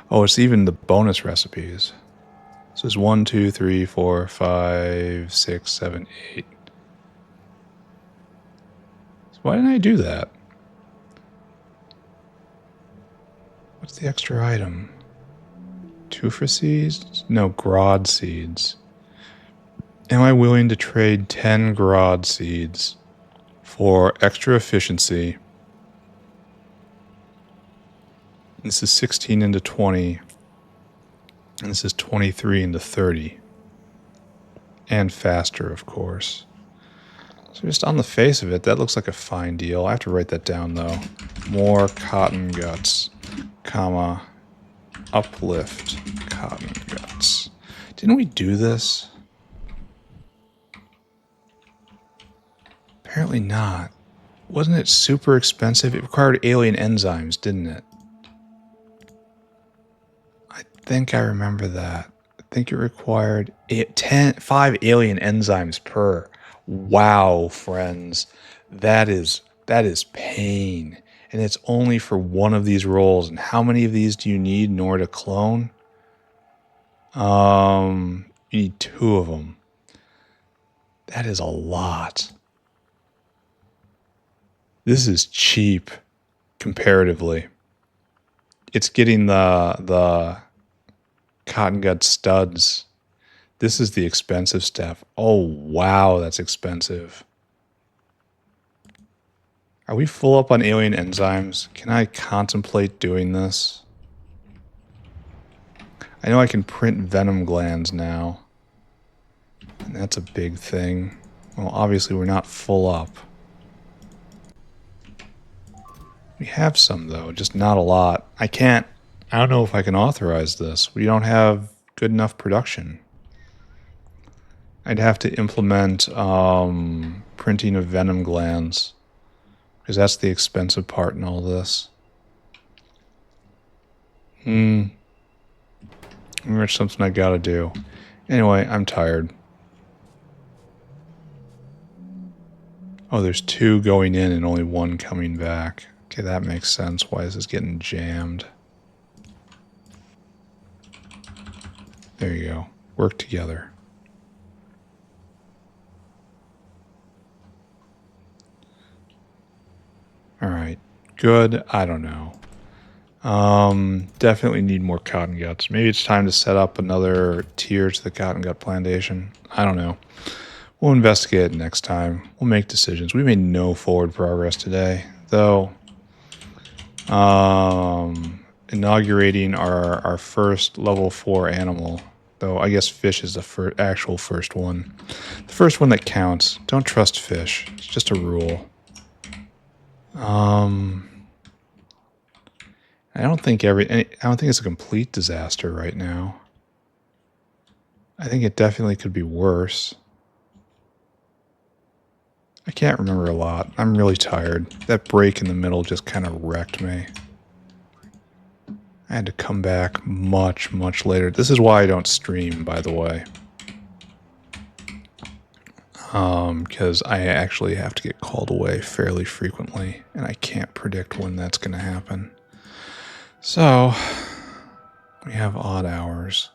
Oh, it's even the bonus recipes. This is 1, 2, 3, 4, 5, 6, 7, 8. So why didn't I do that? What's the extra item? Tufa seeds? No, Grod seeds. Am I willing to trade 10 Grod seeds for extra efficiency This is 16 into 20. And this is 23 into 30. And faster, of course. So just on the face of it, that looks like a fine deal. I have to write that down, though. More cotton guts, comma, uplift cotton guts. Didn't we do this? Apparently not. Wasn't it super expensive? It required alien enzymes, didn't it? I think I remember that. I think it required 5 alien enzymes per. Wow, friends. That is pain. And it's only for one of these rolls. And how many of these do you need in order to clone? You need 2 of them. That is a lot. This is cheap comparatively. It's getting the cotton gut studs. This is the expensive stuff. Oh, wow, that's expensive. Are we full up on alien enzymes? Can I contemplate doing this? I know I can print venom glands now. And that's a big thing. Well, obviously we're not full up. We have some, though, just not a lot. I don't know if I can authorize this. We don't have good enough production. I'd have to implement printing of venom glands, because that's the expensive part in all this. It's something I gotta do. Anyway, I'm tired. Oh, there's 2 going in and only 1 coming back. Okay, that makes sense. Why is this getting jammed? There you go. Work together. Alright. Good. I don't know. Definitely need more cotton guts. Maybe it's time to set up another tier to the cotton gut plantation. I don't know. We'll investigate it next time. We'll make decisions. We made no forward progress today, though. Inaugurating our first level 4 animal. Though I guess fish is the actual first one. The first one that counts. Don't trust fish. It's just a rule. I don't think it's a complete disaster right now. I think it definitely could be worse. I can't remember a lot. I'm really tired. That break in the middle just kind of wrecked me. I had to come back much, much later. This is why I don't stream, by the way. Because I actually have to get called away fairly frequently, and I can't predict when that's going to happen. So, we have odd hours.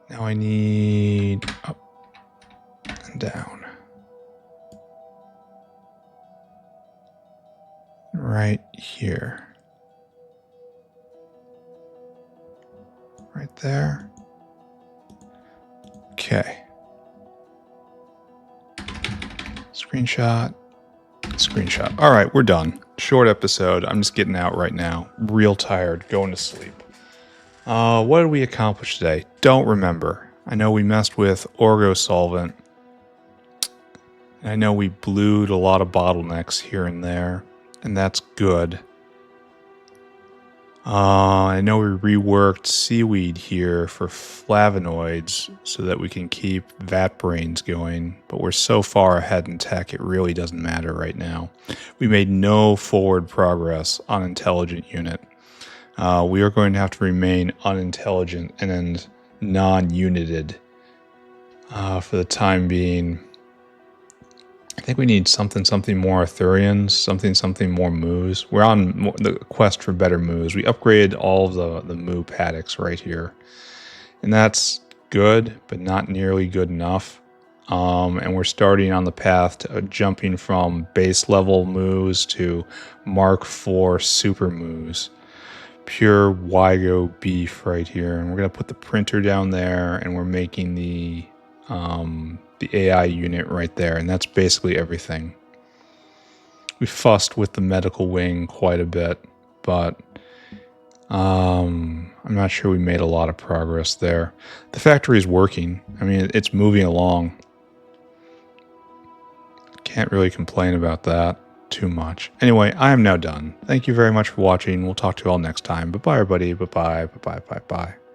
Now I need up and down. Right here. Right there. Okay. Screenshot. Screenshot. All right, we're done. Short episode. I'm just getting out right now. Real tired. Going to sleep. What did we accomplish today? Don't remember. I know we messed with orgo solvent. I know we blued a lot of bottlenecks here and there, and that's good. I know we reworked seaweed here for flavonoids so that we can keep vat brains going, but we're so far ahead in tech it really doesn't matter right now. We made no forward progress on intelligent unit. We are going to have to remain unintelligent and non-united for the time being. I think we need something more Arthurians, something more moos. We're on the quest for better moos. We upgraded all of the moo paddocks right here. And that's good, but not nearly good enough. And we're starting on the path to jumping from base level moos to Mark IV super moos. Pure Wygo beef right here. And we're going to put the printer down there, and we're making the AI unit right there, and that's basically everything. we fussed with the medical wing quite a bit, but I'm not sure we made a lot of progress there. The factory is working. I mean, it's moving along. Can't really complain about that too much. Anyway, I am now done. Thank you very much for watching. We'll talk to you all next time. Bye-bye, everybody. Bye-bye. Bye-bye. Bye-bye.